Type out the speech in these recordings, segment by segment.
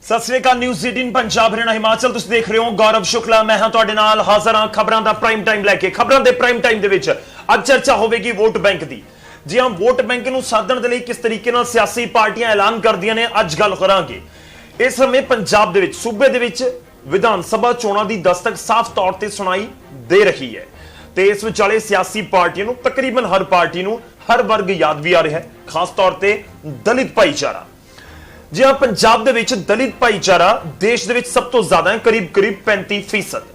सत श्री अकाल। न्यूज़ 18 पंजाब हरियाणा हिमाचल तुसीं देख रहे हो। गौरव शुक्ला मैं हां तुहाडे नाल हाज़र हां खबरां दा प्राइम टाइम लैके। खबरां दे प्राइम टाइम दे विच अज चर्चा होवेगी वोट बैंक दी। जी हां, वोट बैंक नूं साधण दे लई किस तरीके नाल सियासी पार्टियां ऐलान करदियां ने अज गल करांगे। इस समय पंजाब दे विच सूबे दे विच विधान सभा चोणां दी दस्तक साफ तौर ते सुनाई दे रही है ते इस विचाले सियासी पार्टियां नूं तकरीबन हर पार्टी नूं हर वर्ग याद भी आ रहा है, खास तौर ते दलित भाईचारा। जी हाँ, पंजाब दे विच दलित भाईचारा देश दे विच सब तो ज्यादा है, करीब 35%।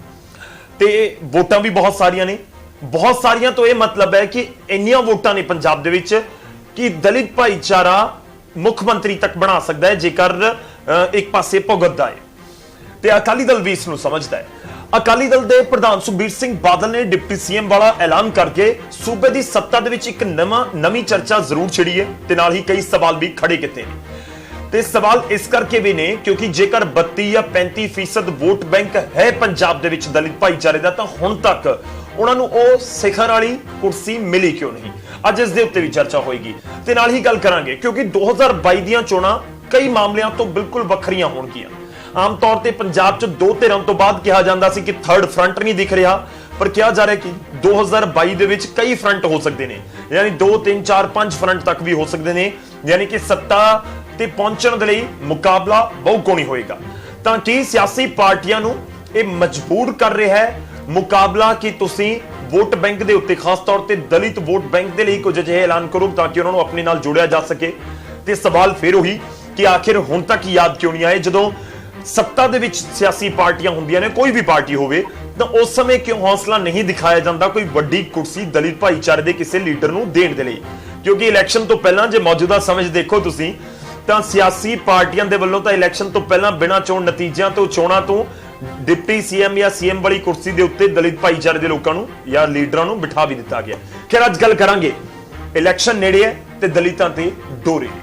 ते वोटां भी बहुत सारियां ने, बहुत सारियां तो यह मतलब है कि इन्नियां वोटां ने पंजाब दे विच कि दलित भाईचारा मुख मंत्री तक बना सकता है जेकर एक पासे भुगतदा है ते अकाली दल भी इसनूं समझदा है। अकाली दल दे प्रधान सुखबीर सिंह बादल ने डिप्टी सीएम वाला ऐलान करके सूबे दी सत्ता दे विच एक नवी चर्चा जरूर छिड़ी है ते नाल ही कई सवाल भी खड़े कीते ने। ते सवाल इस करके भी ने क्योंकि जेकर 32 या 35% वोट बैंक है पंजाब दे विच दलित भाईचारे दा तां हुण तक उन्हां नूं ओह सिखर वाली कुर्सी मिली क्यों नहीं। अज इस दे उत्ते भी चर्चा होएगी ते नाल ही गल करांगे क्योंकि 2022 दीयां चोणां कई मामलिਆਂ ਤੋਂ बिल्कुल ਵੱਖਰੀਆਂ होणगीਆਂ। आम तौर ते पंजाब च दो धिरां तो बाद कहा जाता सी कि थर्ड फ्रंट नहीं दिख रहा, पर कहा जा रहा है कि 2022 दे विच कई फ्रंट हो सकते हैं, यानी 2 3 4 5 फ्रंट तक भी हो सकते हैं, यानी कि सत्ता ते पहुंचण दे लई मुकाबला बहुकोणी होएगा। तां कि सियासी पार्टियां नूं इह मजबूर कर रहा है मुकाबला कि तुसीं वोट बैंक दे उत्ते खास तौर ते दलित वोट बैंक दे लई कुछ अजिहे ऐलान करो ताकि उन्हां नूं अपने नाल जोड़िया जा सके। ते सवाल फिर वही कि आखिर हुण तक याद क्यों नहीं आए जदों सत्ता दे विच सियासी पार्टियां हुंदियां ने, कोई भी पार्टी होवे तो उस समय क्यों हौसला नहीं दिखाया जाता कोई वड्डी कुर्सी दलित भाईचारे दे किसी लीडर नूं देण दे लई। क्योंकि इलैक्शन तो पहलां जे मौजूदा समय देखो तुसीं तां सियासी पार्टियां दे वल्लों तां इलैक्शन तो पहलां बिना चोण नतीजिਆਂ तो चोणां तो डिप्टी सीएम या सीएम वाली कुर्सी दे उत्ते दलित भाईचारे दे लोकां नूं या लीडरां नूं बिठा भी दिता गया। खैर अज गल करांगे इलैक्शन नेड़े है ते दलितां ते डोरे।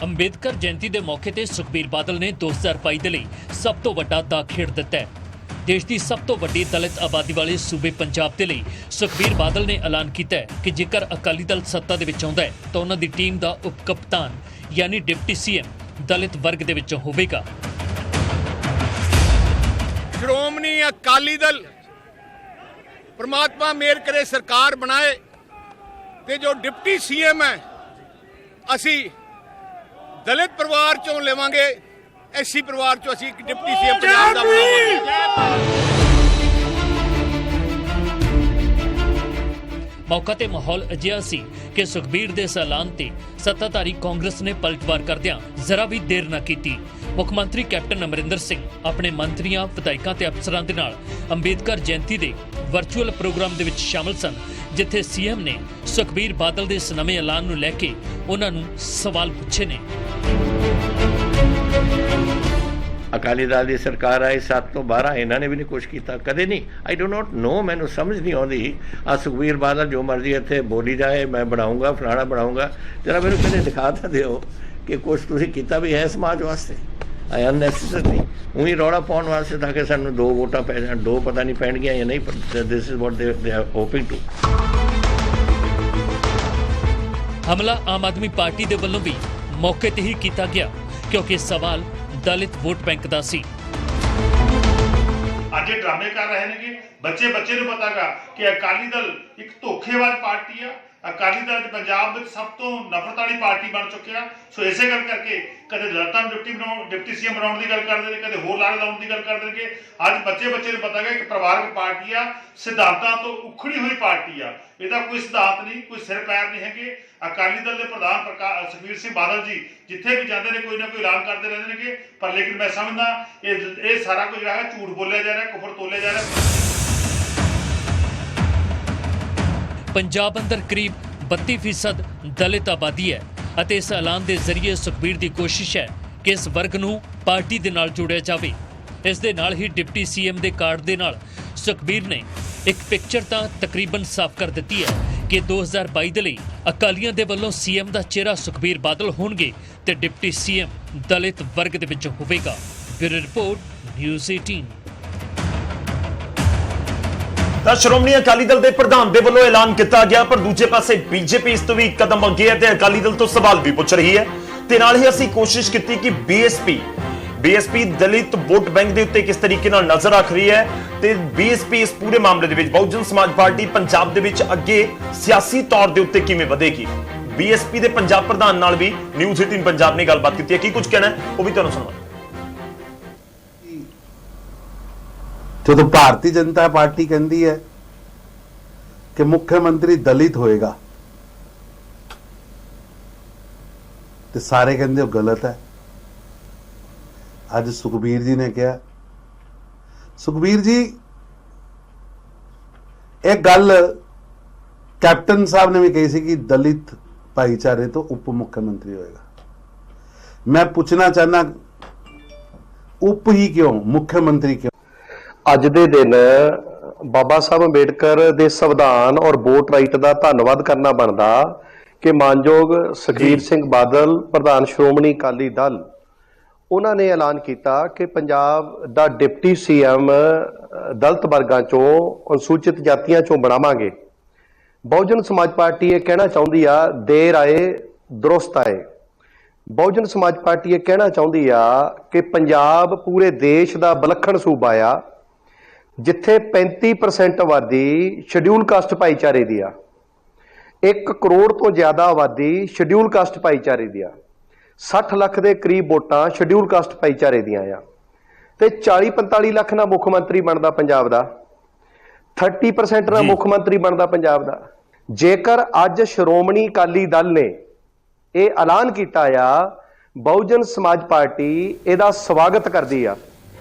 अंबेडकर जयंती के मौके ते सुखबीर बादल ने 2022 दे लई सब तो वड्डा दाग खेड़ दिता है। देश की सब तो वड्डी दलित आबादी वाले सूबे पंजाब के लिए सुखबीर बादल ने ऐलान किया है कि जेकर अकाली दल सत्ता दे विच आउंदा है तो उन्हां दी टीम का उप कप्तान यानी डिप्टी सीएम दलित वर्ग दे विचों होवेगा। श्रोमणी अकाली दल परमात्मा मेहर करे सरकार बनाए ते जो डिप्टी सीएम है असी दलित परिवार चों लेवांगे, एससी परिवार चों असी डिप्टी सीएम पंजाब दा बनावांगे। मौका ते माहौल अजिहा सी कि सुखबीर दे इस ऐलान ते सत्ताधारी कांग्रेस ने पलटवार करदियां जरा भी देर न कीती। मुख मंत्री कैप्टन अमरिंदर सिंह अपने मंत्रियों विधायकों ते अफसरां दे नाल अंबेडकर जयंती दे वर्चुअल प्रोग्राम दे विच शामिल सन जिथे सीएम ने सुखबीर बादल दे इस नਵੇਂ ऐलान नूं लैके उन्हां नूं सवाल पुछे ने। अकाली दल की सरकार आई 7 तो 12 इन्होंने भी नहीं कुछ किया कदे नहीं। आई डो नॉट नो, मैनू समझ नहीं आती। आ सुखबीर बादल जो मर्जी इतने बोली जाए मैं बनाऊंगा फलाना बनाऊंगा, जरा मैंने कदे दिखा तो दो कि कुछ तुसीं कीता भी है समाज वास्ते। आई अननैसेसरी उही रौला पाउण वास्ते ताकि सानू 2 वोटां पै जाण, 2 पता नहीं पैणगियां या नहीं, पर this is what they are hoping to. हमला आम आदमी पार्टी दे वल्लों भी मौके ते ही किया गया क्योंकि सवाल दलित वोट बैंक दा सी। ਅੱਜ ड्रामे कर रहे हैं कि बच्चे नूं पता गा कि अकाली दल एक धोखेबाज पार्टी है। अकाली दल पंजाब में सब तो नफरत वाली पार्टी बन चुके। सो इसे गल करके कदे दलितां नूं डिप्टी सीएम बनाउण दी गल करदे ने, कदे होर लाड़ लाउण दी गल करदे ने। अज बच्चे नूं पता गा कि परिवारक पार्टी आ, सिद्धांतां तो उखड़ी हुई पार्टी आ। ਇਹਦਾ ਕੋਈ ਸਿਧਾਂਤ ਨਹੀਂ, ਕੋਈ ਸਿਰ ਪੈਰ ਨਹੀਂ ਹੈਗੇ। ਅਕਾਲੀ ਦਲ ਦੇ ਪ੍ਰਧਾਨ ਸੁਖਬੀਰ ਸਿੰਘ ਬਾਦਲ ਜੀ ਜਿੱਥੇ ਵੀ ਜਾਂਦੇ ਨੇ ਕੋਈ ਨਾ ਕੋਈ ਐਲਾਨ ਕਰਦੇ ਰਹਿੰਦੇ ਨੇ, ਪਰ ਲੇਕਿਨ ਮੈਂ ਸਮਝਦਾ ਇਹ ਸਾਰਾ ਕੁਝ ਜਿਹੜਾ ਹੈ ਝੂਠ ਬੋਲਿਆ ਜਾ ਰਿਹਾ, ਕੁਫਰ ਤੋਲਿਆ ਜਾ ਰਿਹਾ। पंजाब अंदर करीब 32% दलित आबादी है ਅਤੇ इस ऐलान के जरिए सुखबीर की कोशिश है कि इस वर्ग नूं पार्टी दे नाल जोड़िया जावे। इस दे नाल ही डिप्टी सीएम के कार्ड दे नाल सुखबीर ने ਇੱਕ ਪਿਕਚਰ ਤਾਂ ਤਕਰੀਬਨ ਸਾਫ਼ ਕਰ ਦਿੱਤੀ ਹੈ ਕਿ 2022 ਦੇ ਲਈ ਅਕਾਲੀਆਂ ਦੇ ਵੱਲੋਂ ਸੀਐਮ ਦਾ ਚਿਹਰਾ ਸੁਖਬੀਰ ਬਾਦਲ ਹੋਣਗੇ ਤੇ ਡਿਪਟੀ ਸੀਐਮ ਦਲਿਤ ਵਰਗ ਦੇ ਵਿੱਚੋਂ ਹੋਵੇਗਾ। Bureau report news 18। ਤਾਂ ਸ਼੍ਰੋਮਣੀ ਅਕਾਲੀ ਦਲ ਦੇ ਪ੍ਰਧਾਨ ਦੇ ਵੱਲੋਂ ਐਲਾਨ ਕੀਤਾ ਗਿਆ, ਪਰ ਦੂਜੇ ਪਾਸੇ ਬੀਜੇਪੀ ਇਸ ਤੋਂ ਵੀ ਕਦਮ ਅੱਗੇ ਹੈ ਤੇ ਅਕਾਲੀ ਦਲ ਤੋਂ ਸਵਾਲ ਵੀ ਪੁੱਛ ਰਹੀ ਹੈ। ਤੇ ਨਾਲ ਹੀ ਅਸੀਂ ਕੋਸ਼ਿਸ਼ ਕੀਤੀ ਕਿ ਬੀਐਸਪੀ ਦਲਿਤ ਵੋਟ ਬੈਂਕ ਦੇ ਉੱਤੇ ਕਿਸ ਤਰੀਕੇ ਨਾਲ ਨਜ਼ਰ ਰੱਖ ਰਹੀ ਹੈ ਤੇ ਬੀਐਸਪੀ ਇਸ ਪੂਰੇ ਮਾਮਲੇ ਦੇ ਵਿੱਚ ਬਹੁਜਨ ਸਮਾਜ ਪਾਰਟੀ ਪੰਜਾਬ ਦੇ ਵਿੱਚ ਅੱਗੇ ਸਿਆਸੀ ਤੌਰ ਦੇ ਉੱਤੇ ਕਿਵੇਂ ਵਧੇਗੀ। ਬੀਐਸਪੀ ਦੇ ਪੰਜਾਬ ਪ੍ਰਧਾਨ ਨਾਲ ਵੀ ਨਿਊਜ਼ 18 ਪੰਜਾਬ ਨੇ ਗੱਲਬਾਤ ਕੀਤੀ ਹੈ। ਕੀ ਕੁਝ ਕਹਿਣਾ ਹੈ ਉਹ ਵੀ ਤੁਹਾਨੂੰ ਸੁਣਾਓ। ਜਦੋਂ ਭਾਰਤੀ ਜਨਤਾ ਪਾਰਟੀ ਕਹਿੰਦੀ ਹੈ ਕਿ ਮੁੱਖ ਮੰਤਰੀ ਦਲਿਤ ਹੋਏਗਾ ਤੇ ਸਾਰੇ ਕਹਿੰਦੇ ਉਹ ਗਲਤ ਹੈ। ਅੱਜ ਸੁਖਬੀਰ ਜੀ ਨੇ ਕਿਹਾ, ਸੁਖਬੀਰ ਜੀ ਇਹ ਗੱਲ ਕੈਪਟਨ ਸਾਹਿਬ ਨੇ ਵੀ ਕਹੀ ਸੀ ਕਿ ਦਲਿਤ ਭਾਈਚਾਰੇ ਤੋਂ ਉਪ ਮੁੱਖ ਮੰਤਰੀ ਹੋਏਗਾ। ਮੈਂ ਪੁੱਛਣਾ ਚਾਹਨਾ ਉਪ ਹੀ ਕਿਉਂ, ਮੁੱਖ ਮੰਤਰੀ ਕਿਉਂ? ਅੱਜ ਦੇ ਦਿਨ ਬਾਬਾ ਸਾਹਿਬ ਅੰਬੇਡਕਰ ਦੇ ਸੰਵਿਧਾਨ ਔਰ ਵੋਟ ਰਾਈਟ ਦਾ ਧੰਨਵਾਦ ਕਰਨਾ ਬਣਦਾ ਕਿ ਮਾਨਯੋਗ ਸੁਖਬੀਰ ਸਿੰਘ ਬਾਦਲ ਪ੍ਰਧਾਨ ਸ਼੍ਰੋਮਣੀ ਅਕਾਲੀ ਦਲ ਉਹਨਾਂ ਨੇ ਐਲਾਨ ਕੀਤਾ ਕਿ ਪੰਜਾਬ ਦਾ ਡਿਪਟੀ ਸੀਐਮ ਦਲਿਤ ਵਰਗਾਂ ਚੋਂ ਅਨੁਸੂਚਿਤ ਜਾਤੀਆਂ ਚੋਂ ਬਣਾਵਾਂਗੇ। ਬਹੁਜਨ ਸਮਾਜ ਪਾਰਟੀ ਇਹ ਕਹਿਣਾ ਚਾਹੁੰਦੀ ਆ ਦੇਰ ਆਏ ਦਰੁਸਤ ਆਏ। ਬਹੁਜਨ ਸਮਾਜ ਪਾਰਟੀ ਇਹ ਕਹਿਣਾ ਚਾਹੁੰਦੀ ਆ ਕਿ ਪੰਜਾਬ ਪੂਰੇ ਦੇਸ਼ ਦਾ ਵਿਲੱਖਣ ਸੂਬਾ ਆ ਜਿੱਥੇ 35% ਆਬਾਦੀ ਸ਼ਡਿਊਲ ਕਾਸਟ ਭਾਈਚਾਰੇ ਦੀ ਆ। 1 ਕਰੋੜ ਤੋਂ ਜ਼ਿਆਦਾ ਆਬਾਦੀ ਸ਼ਡਿਊਲ ਕਾਸਟ ਭਾਈਚਾਰੇ ਦੀ ਆ। 60 ਲੱਖ ਦੇ ਕਰੀਬ ਵੋਟਾਂ ਸ਼ਡਿਊਲ ਕਾਸਟ ਭਾਈਚਾਰੇ ਦੀਆਂ ਆ ਤੇ 40-45 ਲੱਖ ਨਾਲ ਮੁੱਖ ਮੰਤਰੀ ਬਣਦਾ ਪੰਜਾਬ ਦਾ। 30% ਨਾਲ ਮੁੱਖ ਮੰਤਰੀ ਬਣਦਾ ਪੰਜਾਬ ਦਾ। ਜੇਕਰ ਅੱਜ ਸ਼੍ਰੋਮਣੀ ਅਕਾਲੀ ਦਲ ਨੇ ਇਹ ਐਲਾਨ ਕੀਤਾ ਆ, ਬਹੁਜਨ ਸਮਾਜ ਪਾਰਟੀ ਇਹਦਾ ਸਵਾਗਤ ਕਰਦੀ ਆ।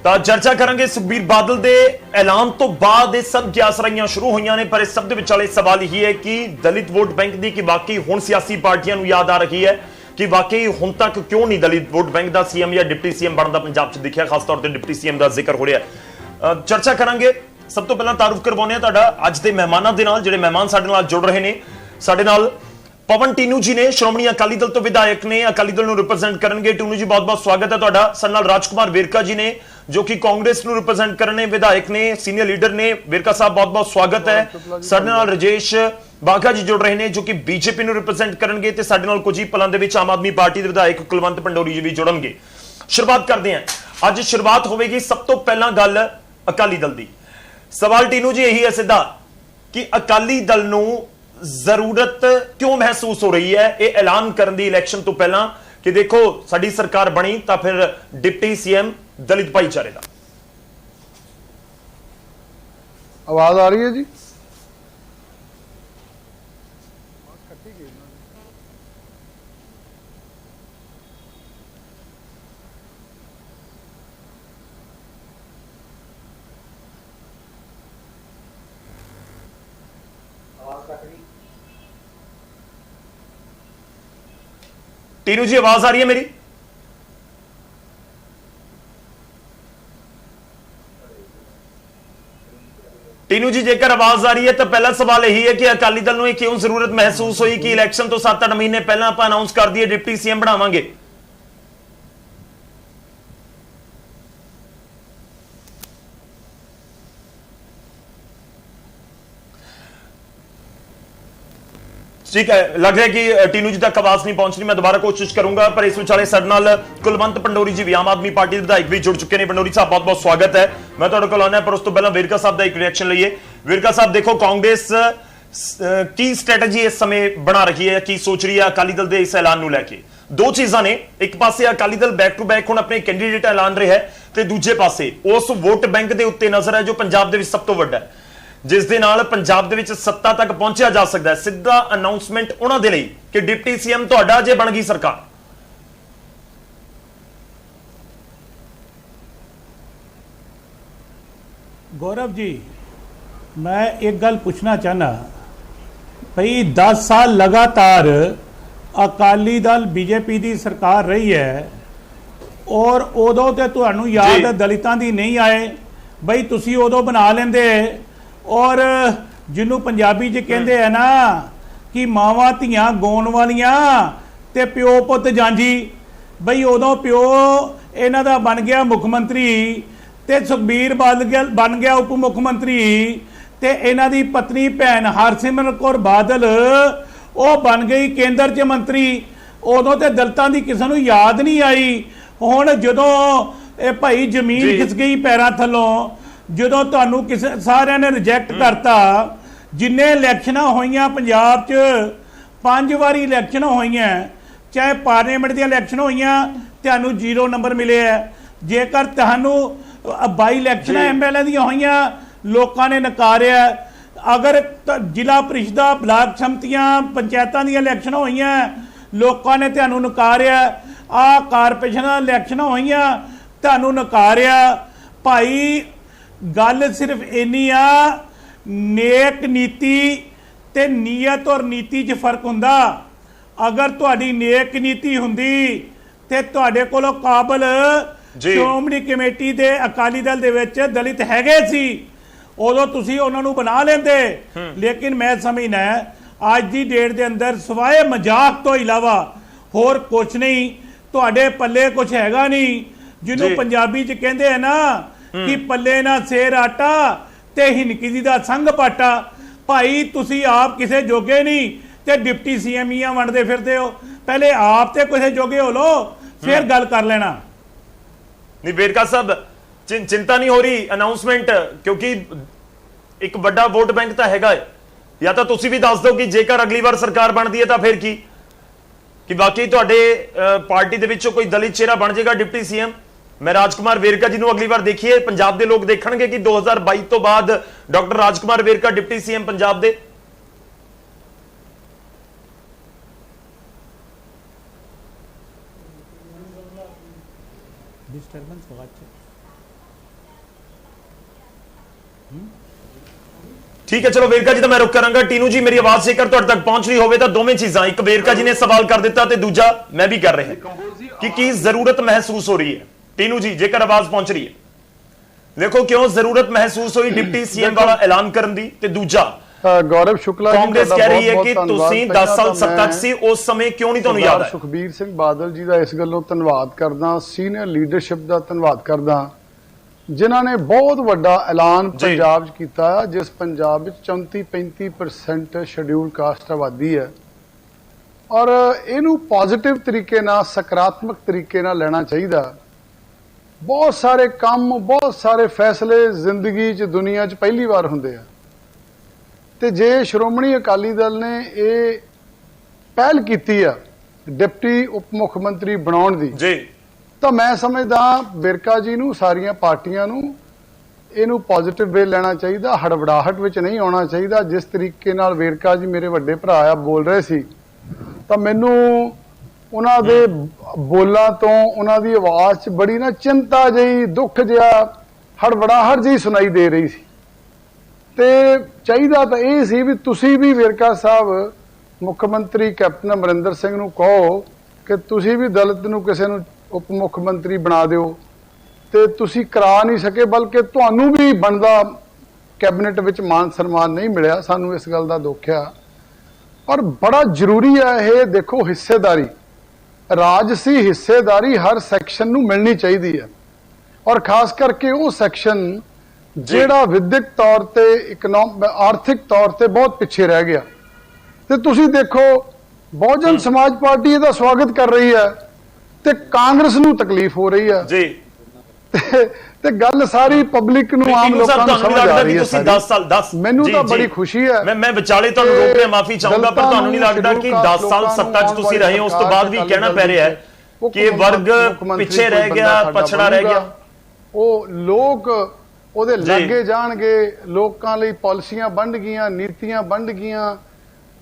ਤਾਂ ਚਰਚਾ ਕਰਾਂਗੇ ਸੁਖਬੀਰ ਬਾਦਲ ਦੇ ਐਲਾਨ ਤੋਂ ਬਾਅਦ ਇਹ ਸਭ ਗਿਆਸਰਾਈਆਂ ਸ਼ੁਰੂ ਹੋਈਆਂ ਨੇ, ਪਰ ਇਸ ਸਭ ਦੇ ਵਿਚਾਲੇ ਸਵਾਲ ਇਹ ਹੈ ਕਿ ਦਲਿਤ ਵੋਟ ਬੈਂਕ ਦੀ ਕਿ ਵਾਕਈ ਹੁਣ ਸਿਆਸੀ ਪਾਰਟੀਆਂ ਨੂੰ ਯਾਦ ਆ ਰਹੀ ਹੈ ਕਿ ਵਾਕਈ ਹੁਣ ਤੱਕ ਕਿਉਂ ਨਹੀਂ ਦਲਿਤ ਵੋਟ ਬੈਂਕ ਦਾ ਸੀਐਮ ਜਾਂ ਡਿਪਟੀ ਸੀਐਮ ਬਣਦਾ ਪੰਜਾਬ 'ਚ ਦਿਖਿਆ। ਖਾਸ ਤੌਰ ਤੇ ਡਿਪਟੀ ਸੀਐਮ ਦਾ ਜ਼ਿਕਰ ਹੋ ਰਿਹਾ। ਚਰਚਾ ਕਰਾਂਗੇ। ਸਭ ਤੋਂ ਪਹਿਲਾਂ ਤਾਰੂਫ ਕਰਵਾਉਂਦੇ ਹਾਂ ਤੁਹਾਡਾ ਅੱਜ ਦੇ ਮਹਿਮਾਨਾਂ ਦੇ ਨਾਲ, ਜਿਹੜੇ ਮਹਿਮਾਨ ਸਾਡੇ ਨਾਲ ਜੁੜ ਰਹੇ ਨੇ। ਸਾਡੇ ਨਾਲ ਪਵਨ ਟੀਨੂ ਜੀ ਨੇ, ਸ਼੍ਰੋਮਣੀ ਅਕਾਲੀ ਦਲ ਤੋਂ ਵਿਧਾਇਕ ਨੇ, ਅਕਾਲੀ ਦਲ ਨੂੰ ਰਿਪਰੈਜ਼ੈਂਟ ਕਰਨਗੇ। ਟੀਨੂ ਜੀ ਬਹੁਤ-ਬਹੁਤ ਸਵਾਗਤ ਹੈ ਤੁਹਾਡਾ। ਸਾਡੇ ਨਾਲ ਰਾਜਕੁਮਾਰ ਵੇਰਕਾ ਜੀ ਨੇ ਜੋ ਕਿ ਕਾਂਗਰਸ ਨੂੰ ਰਿਪਰੈਜ਼ੈਂਟ ਕਰਨੇ, ਵਿਧਾਇਕ ਨੇ, ਸੀਨੀਅਰ ਲੀਡਰ ਨੇ। ਵੇਰਕਾ ਸਾਹਿਬ ਬਹੁਤ-ਬਹੁਤ ਸਵਾਗਤ ਹੈ। ਸਾਡੇ ਨਾਲ ਰਜੇਸ਼ ਬਾਘਾ ਜੀ ਜੁੜ ਰਹੇ ਨੇ ਜੋ ਕਿ ਬੀਜੇਪੀ ਨੂੰ ਰਿਪਰੈਜ਼ੈਂਟ ਕਰਨਗੇ ਤੇ ਸਾਡੇ ਨਾਲ ਕੁਝ ਹੀ ਪਲਾਂ ਦੇ ਵਿੱਚ ਆਮ ਆਦਮੀ ਪਾਰਟੀ ਦੇ ਵਿਧਾਇਕ ਕੁਲਵੰਤ ਪੰਡੋਰੀ ਜੀ ਵੀ ਜੁੜਨਗੇ। ਸ਼ੁਰੂਆਤ ਕਰਦੇ ਹਾਂ। ਅੱਜ ਸ਼ੁਰੂਆਤ ਹੋਵੇਗੀ ਸਭ ਤੋਂ ਪਹਿਲਾਂ ਗੱਲ ਅਕਾਲੀ ਦਲ ਦੀ। ਸਵਾਲ ਟੀਨੂ ਜੀ ਇਹੀ ਹੈ ਸਿੱਧਾ ਕਿ ਅਕਾਲੀ ਦਲ ਨੂੰ ਜ਼ਰੂਰਤ ਕਿਉਂ ਮਹਿਸੂਸ ਹੋ ਰਹੀ ਹੈ ਇਹ ਐਲਾਨ ਕਰਨ ਦੀ ਇਲੈਕਸ਼ਨ ਤੋਂ ਪਹਿਲਾਂ ਕਿ ਦੇਖੋ ਸਾਡੀ ਸਰਕਾਰ ਬਣੀ ਤਾਂ ਫਿਰ ਡਿਪਟੀ ਸੀਐਮ ਦਲਿਤ ਭਾਈਚਾਰੇ ਦਾ। ਆਵਾਜ਼ ਆ ਰਹੀ ਹੈ ਜੀ? ਟੀਨੂ ਜੀ ਆਵਾਜ਼ ਆ ਰਹੀ ਹੈ ਮੇਰੀ? ਟੀਨੂ ਜੀ ਜੇਕਰ ਆਵਾਜ਼ ਆ ਰਹੀ ਹੈ ਤਾਂ ਪਹਿਲਾ ਸਵਾਲ ਇਹੀ ਹੈ ਕਿ ਅਕਾਲੀ ਦਲ ਨੂੰ ਇਹ ਕਿਉਂ ਜ਼ਰੂਰਤ ਮਹਿਸੂਸ ਹੋਈ ਕਿ ਇਲੈਕਸ਼ਨ ਤੋਂ 7-8 ਮਹੀਨੇ ਪਹਿਲਾਂ ਆਪਾਂ ਅਨਾਉਂਸ ਕਰ ਦਈਏ ਡਿਪਟੀ ਸੀਐਮ ਬਣਾਵਾਂਗੇ। ठीक है, लग रहा है कि टीनू जी तक आवाज नहीं पहुंच रही। मैं दोबारा कोशिश करूंगा। पर इस विचाले साडे नाल कुलवंत पंडोरी जी भी आम आदमी पार्टी के विधायक भी जुड़ चुके हैं। पंडोरी साहब बहुत बहुत स्वागत है। मैं तुहाडे कोल आना पर उस तो पहला वेरका साहब का एक रिएक्शन लईए। वेरका साहब देखो कांग्रेस की स्ट्रैटेजी इस समय बना रही है, की सोच रही है अकाली दल के इस ऐलान नूं लैके? दो चीज़ां ने, एक पासे Akali Dal back to back हुण अपने कैंडीडेट ऐलान रहा है ते दूजे पासे उस वोट बैंक के उत्ते नजर है जो पंजाब दे विच सब तो वड्डा है, जिस दे नाल पंजाब दे विच सत्ता तक पहुंचा जा सकता है। सीधा अनाउंसमेंट उन्हां दे लई कि डिप्टी सीएम तुहाडा जे बन गई सरकार। गौरव जी, मैं एक गल पूछना चाहना भाई 10 साल लगातार अकाली दल बीजेपी की सरकार रही है और उदों ते तुहानू याद दलितां दी नहीं आए बई तुसी उदों बना लेंदे ਔਰ ਜਿਹਨੂੰ ਪੰਜਾਬੀ 'ਚ ਕਹਿੰਦੇ ਆ ਨਾ ਕਿ ਮਾਵਾਂ ਧੀਆਂ ਗਾਉਣ ਵਾਲੀਆਂ ਤੇ ਪਿਓ ਪੁੱਤ ਜਾਂਜੀ, ਬਈ ਉਦੋਂ ਪਿਓ ਇਹਨਾਂ ਦਾ ਬਣ ਗਿਆ ਮੁੱਖ ਮੰਤਰੀ ਤੇ ਸੁਖਬੀਰ ਬਾਦਲ ਬਣ ਗਿਆ ਉਪ ਮੁੱਖ ਮੰਤਰੀ ਤੇ ਇਹਨਾਂ ਦੀ ਪਤਨੀ ਭੈਣ ਹਰਸਿਮਰਤ ਕੌਰ ਬਾਦਲ ਉਹ ਬਣ ਗਈ ਕੇਂਦਰ 'ਚ ਮੰਤਰੀ। ਉਦੋਂ ਤੇ ਦਲਿਤਾਂ ਦੀ ਕਿਸੇ ਨੂੰ ਯਾਦ ਨਹੀਂ ਆਈ। ਹੁਣ ਜਦੋਂ ਇਹ ਭਾਈ ਜ਼ਮੀਨ ਖਿਸ ਗਈ ਪੈਰਾਂ ਥੱਲੋਂ, ਜਦੋਂ ਤੁਹਾਨੂੰ ਕਿਸੇ ਸਾਰਿਆਂ ਨੇ ਰਿਜੈਕਟ ਕਰਤਾ, ਜਿੰਨੇ ਇਲੈਕਸ਼ਨਾਂ ਹੋਈਆਂ ਪੰਜਾਬ 'ਚ 5 ਵਾਰੀ ਇਲੈਕਸ਼ਨ ਹੋਈਆਂ, ਚਾਹੇ ਪਾਰਲੀਮੈਂਟ ਦੀਆਂ ਇਲੈਕਸ਼ਨ ਹੋਈਆਂ, ਤੁਹਾਨੂੰ 0 ਨੰਬਰ ਮਿਲੇ ਹੈ। ਜੇਕਰ ਤੁਹਾਨੂੰ 22 ਇਲੈਕਸ਼ਨਾਂ ਐਮਐਲਏ ਦੀਆਂ ਹੋਈਆਂ, ਲੋਕਾਂ ਨੇ ਨਕਾਰਿਆ। ਅਗਰ ਜ਼ਿਲ੍ਹਾ ਪ੍ਰੀਸ਼ਦਾਂ, ਬਲਾਕ ਸੰਮਤੀਆਂ, ਪੰਚਾਇਤਾਂ ਦੀਆਂ ਇਲੈਕਸ਼ਨਾਂ ਹੋਈਆਂ, ਲੋਕਾਂ ਨੇ ਤੁਹਾਨੂੰ ਨਕਾਰਿਆ। ਆਹ ਕਾਰਪੋਰੇਸ਼ਨਾਂ ਇਲੈਕਸ਼ਨਾਂ ਹੋਈਆਂ, ਤੁਹਾਨੂੰ ਨਕਾਰਿਆ। ਭਾਈ ਗੱਲ ਸਿਰਫ ਇੰਨੀ ਆ, ਨੇਕ ਨੀਤੀ ਤੇ ਨੀਅਤ ਔਰ ਨੀਤੀ 'ਚ ਫਰਕ ਹੁੰਦਾ। ਅਗਰ ਤੁਹਾਡੀ ਨੇਕ ਨੀਤੀ ਹੁੰਦੀ ਤੇ ਤੁਹਾਡੇ ਕੋਲੋਂ ਕਾਬਲ ਸ਼੍ਰੋਮਣੀ ਕਮੇਟੀ ਦੇ ਅਕਾਲੀ ਦਲ ਦੇ ਵਿੱਚ ਦਲਿਤ ਹੈਗੇ ਸੀ, ਉਦੋਂ ਤੁਸੀਂ ਉਹਨਾਂ ਨੂੰ ਬਣਾ ਲੈਂਦੇ। ਲੇਕਿਨ ਮੈਂ ਸਮਝਦਾ ਅੱਜ ਦੀ ਡੇਟ ਦੇ ਅੰਦਰ ਸਵਾਏ ਮਜ਼ਾਕ ਤੋਂ ਇਲਾਵਾ ਹੋਰ ਕੁਝ ਨਹੀਂ, ਤੁਹਾਡੇ ਪੱਲੇ ਕੁਝ ਹੈਗਾ ਨਹੀਂ। ਜਿਹਨੂੰ ਪੰਜਾਬੀ 'ਚ ਕਹਿੰਦੇ ਆ ਨਾ ਕਿ ਪੱਲੇ ਨਾ ਸੇਰ ਆਟਾ ਤੇ ਹਿਨਕੀ ਦਾ ਸੰਗ ਪਾਟਾ। ਭਾਈ ਤੁਸੀਂ ਆਪ ਕਿਸੇ ਜੋਗੇ ਨਹੀਂ ਤੇ ਡਿਪਟੀ ਸੀਐਮਈਆਂ ਵੰਡਦੇ ਫਿਰਦੇ ਹੋ। ਪਹਿਲੇ ਆਪ ਤੇ ਕਿਸੇ ਜੋਗੇ ਹੋ ਲੋ, ਫਿਰ ਗੱਲ ਕਰ ਲੈਣਾ। ਨਹੀਂ ਵੇਰਕਾ ਸਾਹਿਬ, ਚਿੰਤਾ ਨਹੀਂ ਹੋ ਰਹੀ ਅਨਾਉਂਸਮੈਂਟ, ਕਿਉਂਕਿ ਇੱਕ ਵੱਡਾ ਵੋਟ ਬੈਂਕ ਤਾਂ ਹੈਗਾ ਹੈ। ਜਾਂ ਤਾਂ ਤੁਸੀਂ ਵੀ ਦੱਸ ਦਿਓ ਕਿ ਜੇਕਰ ਅਗਲੀ ਵਾਰ ਸਰਕਾਰ ਬਣਦੀ ਹੈ ਤਾਂ ਫਿਰ ਕੀ, ਕਿ ਬਾਕੀ ਤੁਹਾਡੇ ਪਾਰਟੀ ਦੇ ਵਿੱਚੋਂ ਕੋਈ ਦਲਿਤ ਚਿਹਰਾ ਬਣ ਜਾਏਗਾ ਡਿਪਟੀ ਸੀਐਮ। ਮੈਂ ਰਾਜਕੁਮਾਰ ਵੇਰਕਾ ਜੀ ਨੂੰ ਅਗਲੀ ਵਾਰ ਦੇਖੀਏ, ਪੰਜਾਬ ਦੇ ਲੋਕ ਦੇਖਣਗੇ ਕਿ 2022 ਤੋਂ ਬਾਅਦ ਡਾਕਟਰ ਰਾਜਕੁਮਾਰ ਵੇਰਕਾ ਡਿਪਟੀ ਸੀਐਮ ਪੰਜਾਬ ਦੇ। ठीक है, चलो वेरका जी तो मैं रुक करांगा। टीनू जी मेरी आवाज जेकर तुहाडे तक पहुंच रही होवे तो दोवें चीजां, एक वेरका जी ने सवाल कर दिता ते दूजा मैं भी कर रहा कि की जरूरत महसूस हो रही है। टीनू जी जेकर आवाज पहुंच रही है, देखो क्यों जरूरत महसूस हुई डिप्टी सीएम वाला ऐलान करन दी, ते दूजा गौरव शुक्ला कांग्रेस कह रही है कि तुसीं 10 साल सत्ता 'ਚ ਸੀ, ਉਸ ਸਮੇਂ ਕਿਉਂ ਨਹੀਂ ਤੁਹਾਨੂੰ ਯਾਦ ਹੈ। ਸੁਖਬੀਰ ਸਿੰਘ ਬਾਦਲ ਜੀ ਦਾ ਇਸ ਗੱਲੋਂ ਧੰਨਵਾਦ ਕਰਦਾ, ਸੀਨੀਅਰ ਲੀਡਰਸ਼ਿਪ ਦਾ ਧੰਨਵਾਦ ਕਰਦਾ, ਜਿਨ੍ਹਾਂ ਨੇ ਬਹੁਤ ਵੱਡਾ ਐਲਾਨ ਪੰਜਾਬ 'ਚ ਕੀਤਾ, ਜਿਸ ਪੰਜਾਬ ਵਿੱਚ 34-35% ਸ਼ਡਿਊਲ ਕਾਸਟ ਆਬਾਦੀ ਹੈ। ਔਰ ਇਹਨੂੰ ਪੋਜ਼ਿਟਿਵ ਤਰੀਕੇ ਨਾਲ, ਸਕਾਰਾਤਮਕ ਤਰੀਕੇ ਨਾਲ ਲੈਣਾ ਚਾਹੀਦਾ। ਬਹੁਤ ਸਾਰੇ ਕੰਮ, ਬਹੁਤ ਸਾਰੇ ਫੈਸਲੇ ਜ਼ਿੰਦਗੀ 'ਚ, ਦੁਨੀਆ 'ਚ ਪਹਿਲੀ ਵਾਰ ਹੁੰਦੇ ਆ, ਤੇ ਜੇ ਸ਼੍ਰੋਮਣੀ ਅਕਾਲੀ ਦਲ ਨੇ ਇਹ ਪਹਿਲ ਕੀਤੀ ਆ ਡਿਪਟੀ ਉਪ ਮੁੱਖ ਮੰਤਰੀ ਬਣਾਉਣ ਦੀ ਜੀ, ਤਾਂ ਮੈਂ ਸਮਝਦਾ ਵੇਰਕਾ ਜੀ ਨੂੰ, ਸਾਰੀਆਂ ਪਾਰਟੀਆਂ ਨੂੰ ਇਹਨੂੰ ਪੋਜ਼ਿਟਿਵ ਵੇ ਲੈਣਾ ਚਾਹੀਦਾ, ਹੜਬੜਾਹਟ ਵਿੱਚ ਨਹੀਂ ਆਉਣਾ ਚਾਹੀਦਾ। ਜਿਸ ਤਰੀਕੇ ਨਾਲ ਵੇਰਕਾ ਜੀ ਮੇਰੇ ਵੱਡੇ ਭਰਾ ਆ ਬੋਲ ਰਹੇ ਸੀ, ਤਾਂ ਮੈਨੂੰ ਉਹਨਾਂ ਦੇ ਬੋਲਾਂ ਤੋਂ, ਉਹਨਾਂ ਦੀ ਆਵਾਜ਼ 'ਚ ਬੜੀ ਨਾ ਚਿੰਤਾ ਜਿਹੀ, ਦੁੱਖ ਜਿਹਾ, ਹੜਬੜਾਹਟ ਜਿਹੀ ਸੁਣਾਈ ਦੇ ਰਹੀ ਸੀ। ਤੇ ਚਾਹੀਦਾ ਤਾਂ ਇਹ ਸੀ ਵੀ ਤੁਸੀਂ ਵੀ ਵੇਰਕਾ ਸਾਹਿਬ, ਮੁੱਖ ਮੰਤਰੀ ਕੈਪਟਨ ਅਮਰਿੰਦਰ ਸਿੰਘ ਨੂੰ ਕਹੋ ਕਿ ਤੁਸੀਂ ਵੀ ਦਲਿਤ ਨੂੰ ਕਿਸੇ ਨੂੰ ਉਪ ਮੁੱਖ ਮੰਤਰੀ ਬਣਾ ਦਿਓ। ਤੇ ਤੁਸੀਂ ਕਰਾ ਨਹੀਂ ਸਕੇ, ਬਲਕਿ ਤੁਹਾਨੂੰ ਵੀ ਬਣਦਾ ਕੈਬਨਿਟ ਵਿੱਚ ਮਾਨ ਸਨਮਾਨ ਨਹੀਂ ਮਿਲਿਆ। ਸਾਨੂੰ ਇਸ ਗੱਲ ਦਾ ਦੁੱਖ ਆ, ਪਰ ਬੜਾ ਜ਼ਰੂਰੀ ਹੈ ਇਹ। ਦੇਖੋ, ਹਿੱਸੇਦਾਰੀ, ਰਾਜਸੀ ਹਿੱਸੇਦਾਰੀ ਹਰ ਸੈਕਸ਼ਨ ਨੂੰ ਮਿਲਣੀ ਚਾਹੀਦੀ ਹੈ, ਔਰ ਖਾਸ ਕਰਕੇ ਉਹ ਸੈਕਸ਼ਨ ਜਿਹੜਾ ਵਿਦਿਅਕ ਤੌਰ ਤੇ, ਆਰਥਿਕ ਤੌਰ ਤੇ ਬਹੁਤ ਪਿੱਛੇ ਰਹਿ ਗਿਆ। ਤੇ ਤੁਸੀਂ ਦੇਖੋ, ਬਹੁਜਨ ਸਮਾਜ ਪਾਰਟੀ ਇਹਦਾ ਸਵਾਗਤ ਕਰ ਰਹੀ ਹੈ ਤੇ ਕਾਂਗਰਸ ਨੂੰ ਤਕਲੀਫ ਹੋ ਰਹੀ ਹੈ ਜੀ। ਤੇ ਗੱਲ ਸਾਰੀ ਪਬਲਿਕ ਨੂੰ, ਆਮ ਲੋਕਾਂ ਨੂੰ ਸਮਝ ਆ ਰਹੀ ਹੈ। ਤੁਸੀਂ 10 ਸਾਲ 10 ਮੈਨੂੰ ਤਾਂ ਬੜੀ ਖੁਸ਼ੀ ਹੈ। ਮੈਂ ਵਿਚਾਲੇ ਤੁਹਾਨੂੰ ਰੋਕ ਰਿਹਾ, ਮਾਫੀ ਚਾਹੂੰਗਾ, ਪਰ ਤੁਹਾਨੂੰ ਨਹੀਂ ਲੱਗਦਾ ਕਿ 10 ਸਾਲ ਸੱਤਾ 'ਚ ਤੁਸੀਂ ਰਹੇ ਹੋ, ਉਸ ਤੋਂ ਬਾਅਦ ਵੀ ਕਹਿਣਾ ਪੈ ਰਿਹਾ ਹੈ ਕਿ ਇਹ ਵਰਗ ਪਿੱਛੇ ਰਹਿ ਗਿਆ, ਪਛੜਾ ਰਹਿ ਗਿਆ। ਉਹ ਲੋਕ ਉਹਦੇ ਲਾਗੇ ਜਾਣਗੇ, ਲੋਕਾਂ ਲਈ ਪਾਲਿਸੀਆਂ ਬਣ ਗਈਆਂ, ਨੀਤੀਆਂ ਬਣ ਗਈਆਂ,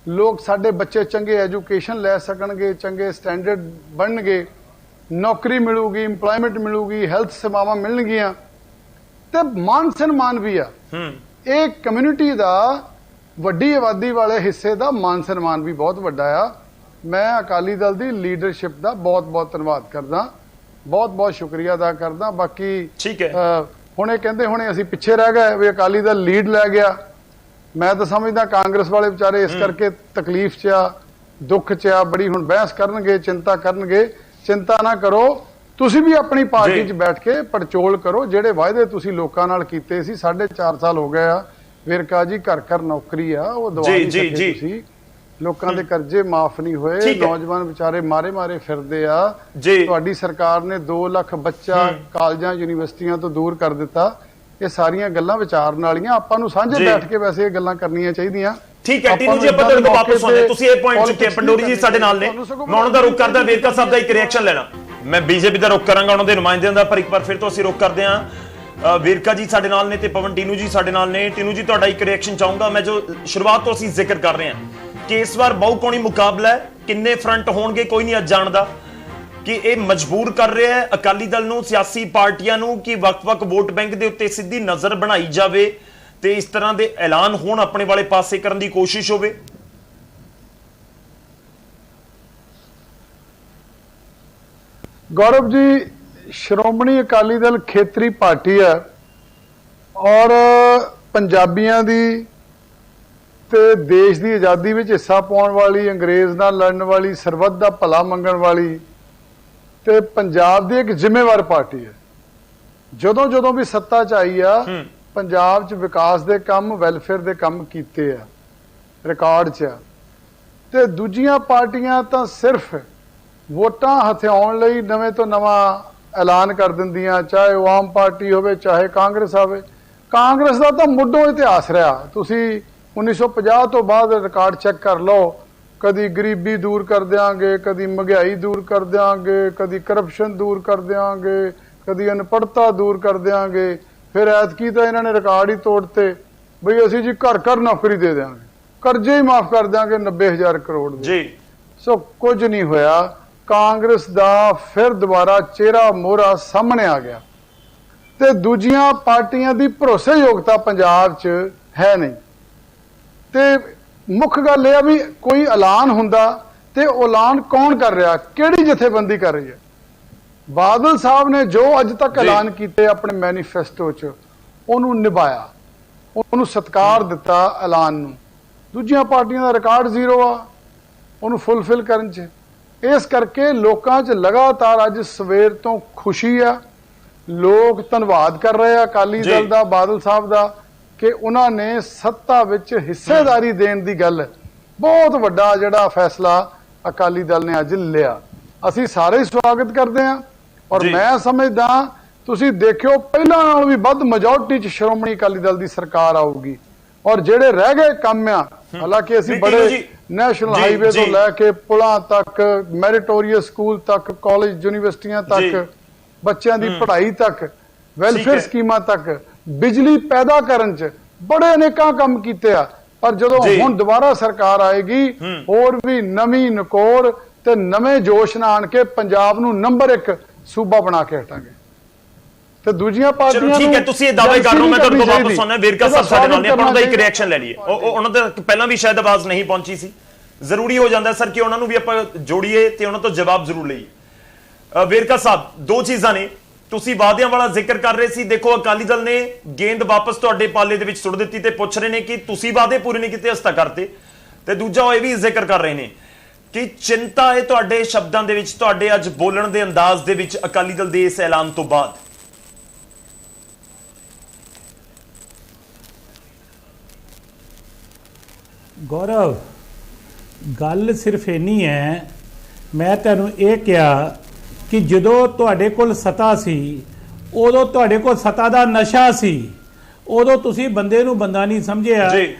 ਲੋਕ, ਸਾਡੇ ਬੱਚੇ ਚੰਗੇ ਐਜੂਕੇਸ਼ਨ ਲੈ ਸਕਣਗੇ, ਚੰਗੇ ਸਟੈਂਡਰਡ ਬਣਨਗੇ, ਨੌਕਰੀ ਮਿਲੂਗੀ, ਇੰਪਲੋਇਮੈਂਟ ਮਿਲੂਗੀ, ਹੈਲਥ ਸੇਵਾਵਾਂ ਮਿਲਣਗੀਆਂ, ਤੇ ਮਾਨ ਸਨਮਾਨ ਵੀ ਆ। ਇਹ ਕਮਿਊਨਿਟੀ ਦਾ, ਵੱਡੀ ਆਬਾਦੀ ਵਾਲੇ ਹਿੱਸੇ ਦਾ ਮਾਨ ਸਨਮਾਨ ਵੀ ਬਹੁਤ ਵੱਡਾ ਆ। ਮੈਂ ਅਕਾਲੀ ਦਲ ਦੀ ਲੀਡਰਸ਼ਿਪ ਦਾ ਬਹੁਤ ਬਹੁਤ ਧੰਨਵਾਦ ਕਰਦਾ, ਬਹੁਤ ਬਹੁਤ ਸ਼ੁਕਰੀਆ ਅਦਾ ਕਰਦਾ। ਬਾਕੀ ਠੀਕ ਹੈ, ਹੁਣੇ ਕਹਿੰਦੇ ਹੁਣੇ ਅਸੀਂ ਪਿੱਛੇ ਰਹਿ ਗਏ ਵੀ ਅਕਾਲੀ ਦਲ ਲੀਡ ਲੈ ਗਿਆ। ਮੈਂ ਤਾਂ ਸਮਝਦਾ ਕਾਂਗਰਸ ਵਾਲੇ ਵਿਚਾਰੇ ਇਸ ਕਰਕੇ ਤਕਲੀਫ 'ਚ ਆ, ਦੁੱਖ 'ਚ ਆ, ਬੜੀ ਹੁਣ ਬਹਿਸ ਕਰਨਗੇ, ਚਿੰਤਾ ਕਰਨਗੇ। ਚਿੰਤਾ ਨਾ ਕਰੋ, ਤੁਸੀਂ ਵੀ ਆਪਣੀ ਪਾਰਟੀ 'ਚ ਬੈਠ ਕੇ ਪੜਚੋਲ ਕਰੋ। ਜਿਹੜੇ ਵਾਅਦੇ ਤੁਸੀਂ ਲੋਕਾਂ ਨਾਲ ਕੀਤੇ ਸੀ, 4.5 ਸਾਲ ਹੋ ਗਏ ਆ ਵੇਰਕਾ ਜੀ, ਘਰ ਘਰ ਨੌਕਰੀ ਆ, ਉਹ ਦਵਾ ਨਹੀਂ ਸਕੇ ਤੁਸੀਂ। ਲੋਕਾਂ ਦੇ ਕਰਜ਼ੇ ਮਾਫ ਨਹੀਂ ਹੋਏ, ਨੌਜਵਾਨ ਵਿਚਾਰੇ ਮਾਰੇ ਫਿਰਦੇ ਆ। ਤੁਹਾਡੀ ਸਰਕਾਰ ਨੇ 2 ਲੱਖ ਬੱਚਾ ਕਾਲਜਾਂ ਯੂਨੀਵਰਸਿਟੀਆਂ ਤੋਂ ਦੂਰ ਕਰ ਦਿੱਤਾ। ਇਹ ਸਾਰੀਆਂ ਗੱਲਾਂ ਵਿਚਾਰਨ ਵਾਲੀਆਂ, ਆਪਾਂ ਨੂੰ ਸਾਂਝੇ ਬੈਠ ਕੇ ਵੈਸੇ ਇਹ ਗੱਲਾਂ ਕਰਨੀਆਂ ਚਾਹੀਦੀਆਂ। ਠੀਕ ਹੈ ਟੀਨੂ ਜੀ, ਆਪਾਂ ਤੁਹਾਡੇ ਕੋਲ ਵਾਪਸ ਆਉਂਦੇ। ਤੁਸੀਂ ਇਹ ਪੁਆਇੰਟ ਚੁੱਕੇ, ਪੰਡੋਰੀ ਜੀ ਸਾਡੇ ਨਾਲ ਨੇ, ਮੈਂ ਉਹਨਾਂ ਦਾ ਰੁਖ ਕਰਦਾ, ਵੇਰਕਾ ਸਾਹਿਬ ਦਾ ਇੱਕ ਰਿਐਕਸ਼ਨ ਲੈਣਾ। ਮੈਂ ਬੀਜੇਪੀ ਦਾ ਰੁਖ ਕਰਾਂਗਾ, ਉਹਨਾਂ ਦੇ ਨੁਮਾਇੰਦਿਆਂ ਦਾ, ਪਰ ਇੱਕ ਵਾਰ ਫਿਰ ਤੋਂ ਅਸੀਂ ਰੁਖ ਕਰਦੇ ਹਾਂ। ਵੇਰਕਾ ਜੀ ਸਾਡੇ ਨਾਲ ਨੇ ਤੇ ਪਵਨ ਟੀਨੂ ਜੀ ਸਾਡੇ ਨਾਲ ਨੇ। ਟੀਨੂ ਜੀ, ਤੁਹਾਡਾ ਇੱਕ ਰਿਐਕਸ਼ਨ ਚਾਹੂੰਗਾ ਮੈਂ, ਜੋ ਸ਼ੁਰੂਆਤ ਤੋਂ ਅਸੀਂ ਜ਼ਿਕਰ ਕਰ ਰਹੇ ਹਾਂ ਕਿ ਇਸ ਵਾਰ ਬਹੁਕੌਣੀ ਮੁਕਾਬਲਾ ਹੈ, ਕਿੰਨੇ ਫਰੰਟ ਹੋਣਗੇ ਕੋਈ ਨਹੀਂ ਅੱਜ ਜਾਣਦਾ, ਕਿ ਇਹ ਮਜਬੂਰ ਕਰ ਰਿਹਾ ਹੈ ਅਕਾਲੀ ਦਲ ਨੂੰ, ਸਿਆਸੀ ਪਾਰਟੀਆਂ ਨੂੰ, ਕਿ ਵੱਖ-ਵੱਖ ਵੋਟ ਬੈਂਕ ਦੇ ਉੱਤੇ ਸਿੱਧੀ ਨਜ਼ਰ ਬਣਾਈ ਜਾਵੇ ਤੇ ਇਸ ਤਰ੍ਹਾਂ ਦੇ ਐਲਾਨ ਹੋਣ, ਆਪਣੇ ਵਾਲੇ ਪਾਸੇ ਕਰਨ ਦੀ ਕੋਸ਼ਿਸ਼ ਹੋਵੇ। ਗੌਰਵ ਜੀ, ਸ਼੍ਰੋਮਣੀ ਅਕਾਲੀ ਦਲ ਖੇਤਰੀ ਪਾਰਟੀ ਹੈ ਔਰ ਪੰਜਾਬੀਆਂ ਦੀ ਤੇ ਦੇਸ਼ ਦੀ ਆਜ਼ਾਦੀ ਵਿੱਚ ਹਿੱਸਾ ਪਾਉਣ ਵਾਲੀ, ਅੰਗਰੇਜ਼ ਨਾਲ ਲੜਨ ਵਾਲੀ, ਸਰਬੱਤ ਦਾ ਭਲਾ ਮੰਗਣ ਵਾਲੀ ਤੇ ਪੰਜਾਬ ਦੀ ਇੱਕ ਜ਼ਿੰਮੇਵਾਰ ਪਾਰਟੀ ਹੈ। ਜਦੋਂ ਵੀ ਸੱਤਾ 'ਚ ਆਈ ਆ, ਪੰਜਾਬ 'ਚ ਵਿਕਾਸ ਦੇ ਕੰਮ, ਵੈਲਫੇਅਰ ਦੇ ਕੰਮ ਕੀਤੇ ਆ, ਰਿਕਾਰਡ 'ਚ ਆ। ਤੇ ਦੂਜੀਆਂ ਪਾਰਟੀਆਂ ਤਾਂ ਸਿਰਫ ਵੋਟਾਂ ਹਥਿਆਉਣ ਲਈ ਨਵੇਂ ਤੋਂ ਨਵਾਂ ਐਲਾਨ ਕਰ ਦਿੰਦੀਆਂ, ਚਾਹੇ ਉਹ ਆਮ ਪਾਰਟੀ ਹੋਵੇ, ਚਾਹੇ ਕਾਂਗਰਸ ਹੋਵੇ। ਕਾਂਗਰਸ ਦਾ ਤਾਂ ਮੁੱਢੋਂ ਇਤਿਹਾਸ ਰਿਹਾ। ਤੁਸੀਂ 1950 ਤੋਂ ਬਾਅਦ ਰਿਕਾਰਡ ਚੈੱਕ ਕਰ ਲਓ, ਕਦੀ ਗਰੀਬੀ ਦੂਰ ਕਰ ਦਿਆਂਗੇ, ਕਦੀ ਮਹਿੰਗਾਈ ਦੂਰ ਕਰ ਦਿਆਂਗੇ, ਕਦੀ ਕਰਪਸ਼ਨ ਦੂਰ ਕਰ ਦਿਆਂਗੇ, ਕਦੀ ਅਨਪੜ੍ਹਤਾ ਦੂਰ ਕਰ ਦਿਆਂਗੇ। ਫਿਰ ਐਤਕੀ ਤਾਂ ਇਹਨਾਂ ਨੇ ਰਿਕਾਰਡ ਹੀ ਤੋੜਤੇ, ਬਈ ਅਸੀਂ ਜੀ ਘਰ ਘਰ ਨੌਕਰੀ ਦੇ ਦਿਆਂਗੇ, ਕਰਜ਼ੇ ਹੀ ਮਾਫ ਕਰ ਦਿਆਂਗੇ 90,000 ਕਰੋੜ ਦੇ। ਜੀ ਸੋ ਕੁਝ ਨਹੀਂ ਹੋਇਆ। ਕਾਂਗਰਸ ਦਾ ਫਿਰ ਦੁਬਾਰਾ ਚਿਹਰਾ ਮੋਹਰਾ ਸਾਹਮਣੇ ਆ ਗਿਆ ਤੇ ਦੂਜੀਆਂ ਪਾਰਟੀਆਂ ਦੀ ਭਰੋਸੇਯੋਗਤਾ ਪੰਜਾਬ 'ਚ ਹੈ ਨਹੀਂ। ਤੇ ਮੁੱਖ ਗੱਲ ਇਹ ਆ ਵੀ ਕੋਈ ਐਲਾਨ ਹੁੰਦਾ ਤੇ ਐਲਾਨ ਕੌਣ ਕਰ ਰਿਹਾ, ਕਿਹੜੀ ਜਥੇਬੰਦੀ ਕਰ ਰਹੀ ਹੈ। ਬਾਦਲ ਸਾਹਿਬ ਨੇ ਜੋ ਅੱਜ ਤੱਕ ਐਲਾਨ ਕੀਤੇ ਆਪਣੇ ਮੈਨੀਫੈਸਟੋ 'ਚ, ਉਹਨੂੰ ਨਿਭਾਇਆ, ਉਹਨੂੰ ਸਤਿਕਾਰ ਦਿੱਤਾ ਐਲਾਨ ਨੂੰ। ਦੂਜੀਆਂ ਪਾਰਟੀਆਂ ਦਾ ਰਿਕਾਰਡ ਜ਼ੀਰੋ ਆ ਉਹਨੂੰ ਫੁੱਲਫਿਲ ਕਰਨ 'ਚ। ਇਸ ਕਰਕੇ ਲੋਕਾਂ 'ਚ ਲਗਾਤਾਰ ਅੱਜ ਸਵੇਰ ਤੋਂ ਖੁਸ਼ੀ ਆ। ਲੋਕ ਧੰਨਵਾਦ ਕਰ ਰਹੇ ਆ ਅਕਾਲੀ ਦਲ ਦਾ, ਬਾਦਲ ਸਾਹਿਬ ਦਾ, ਕਿ ਉਹਨਾਂ ਨੇ ਸੱਤਾ ਵਿੱਚ ਹਿੱਸੇਦਾਰੀ ਦੇਣ ਦੀ ਗੱਲ, ਬਹੁਤ ਵੱਡਾ ਜਿਹੜਾ ਫੈਸਲਾ ਅਕਾਲੀ ਦਲ ਨੇ ਅੱਜ ਲਿਆ। ਅਸੀਂ ਸਾਰੇ ਸਵਾਗਤ ਕਰਦੇ ਹਾਂ ਔਰ ਮੈਂ ਸਮਝਦਾ ਤੁਸੀਂ ਦੇਖਿਓ ਪਹਿਲਾਂ ਨਾਲੋਂ ਵੀ ਵੱਧ ਮੈਜੋਰਟੀ 'ਚ ਸ਼੍ਰੋਮਣੀ ਅਕਾਲੀ ਦਲ ਦੀ ਸਰਕਾਰ ਆਊਗੀ। ਔਰ ਜਿਹੜੇ ਰਹਿ ਗਏ ਕੰਮ ਆ, ਹਾਲਾਂਕਿ ਅਸੀਂ ਬੜੇ ਨੈਸ਼ਨਲ ਹਾਈਵੇ ਤੋਂ ਲੈ ਕੇ ਪੁਲਾਂ ਤੱਕ, ਮੈਰੀਟੋਰੀਅਸ ਸਕੂਲ ਤੱਕ, ਕਾਲਜ ਯੂਨੀਵਰਸਿਟੀਆਂ ਤੱਕ, ਬੱਚਿਆਂ ਦੀ ਪੜ੍ਹਾਈ ਤੱਕ, ਵੈਲਫੇਅਰ ਸਕੀਮਾਂ ਤੱਕ, ਬਿਜਲੀ ਪੈਦਾ ਕਰਨ 'ਚ ਬੜੇ ਅਨੇਕਾਂ ਕੰਮ ਕੀਤੇ ਆ। ਪਰ ਜਦੋਂ ਹੁਣ ਦੁਬਾਰਾ ਸਰਕਾਰ ਆਏਗੀ, ਹੋਰ ਵੀ ਨਵੀਂ ਨਕੋਰ ਤੇ ਨਵੇਂ ਜੋਸ਼ ਨਾਲ ਆਣ ਕੇ ਪੰਜਾਬ ਨੂੰ ਨੰਬਰ 1 ਸੂਬਾ ਬਣਾ ਕੇ ਹਟਾਂਗੇ। ਤੇ ਦੂਜੀਆਂ ਪਾਰਟੀਆਂ ਠੀਕ ਹੈ, ਤੁਸੀਂ ਇਹ ਦਾਅਵੇ ਕਰ ਰਹੇ ਹੋ, ਮੈਂ ਤੁਹਾਡੇ ਕੋਲ ਵਾਪਸ ਆਉਣਾ। ਵੇਰਕਾ ਸਾਹਿਬ ਸਾਡੇ ਨਾਲ ਨੇ, ਆਪਾਂ ਉਹਨਾਂ ਦਾ ਇੱਕ ਰਿਐਕਸ਼ਨ ਲੈ ਲਈਏ। ਉਹਨਾਂ ਦਾ ਪਹਿਲਾਂ ਵੀ ਸ਼ਾਇਦ ਆਵਾਜ਼ ਨਹੀਂ ਪਹੁੰਚੀ ਸੀ, ਜ਼ਰੂਰੀ ਹੋ ਜਾਂਦਾ ਸਰ ਕਿ ਉਹਨਾਂ ਨੂੰ ਵੀ ਆਪਾਂ ਜੋੜੀਏ ਤੇ ਉਹਨਾਂ ਤੋਂ ਜਵਾਬ ਜ਼ਰੂਰ ਲਈਏ। ਵੇਰਕਾ ਸਾਹਿਬ, 2 ਚੀਜ਼ਾਂ ਨੇ। ਤੁਸੀਂ ਵਾਅਦਿਆਂ ਵਾਲਾ ਜ਼ਿਕਰ ਕਰ ਰਹੇ ਸੀ, ਦੇਖੋ ਅਕਾਲੀ ਦਲ ਨੇ ਗੇਂਦ ਵਾਪਸ ਤੁਹਾਡੇ ਪਾਲੇ ਦੇ ਵਿੱਚ ਸੁੱਟ ਦਿੱਤੀ ਤੇ ਪੁੱਛ ਰਹੇ ਨੇ ਕਿ ਤੁਸੀਂ ਵਾਅਦੇ ਪੂਰੇ ਨਹੀਂ ਕੀਤੇ, ਅਸਤਾ ਕਰਤੇ। ਤੇ ਦੂਜਾ ਉਹ ਇਹ ਵੀ ਜ਼ਿਕਰ ਕਰ ਰਹੇ ਨੇ ਕਿ ਚਿੰਤਾ ਹੈ ਤੁਹਾਡੇ ਸ਼ਬਦਾਂ ਦੇ ਵਿੱਚ, ਤੁਹਾਡੇ ਅੱਜ ਬੋਲਣ ਦੇ ਅੰਦਾਜ਼ ਦੇ ਵਿੱਚ ਅਕਾਲੀ ਦਲ ਦੇ ਇਸ ਐਲਾਨ ਤੋਂ ਬਾਅਦ। ਗੌਰਵ, ਗੱਲ ਸਿਰਫ ਇੰਨੀ ਹੈ, ਮੈਂ ਤੁਹਾਨੂੰ ਇਹ ਕਿਹਾ ਕਿ ਜਦੋਂ ਤੁਹਾਡੇ ਕੋਲ ਸੱਤਾ ਸੀ, ਉਦੋਂ ਤੁਹਾਡੇ ਕੋਲ ਸੱਤਾ ਦਾ ਨਸ਼ਾ ਸੀ, ਉਦੋਂ ਤੁਸੀਂ ਬੰਦੇ ਨੂੰ ਬੰਦਾ ਨਹੀਂ ਸਮਝਿਆ।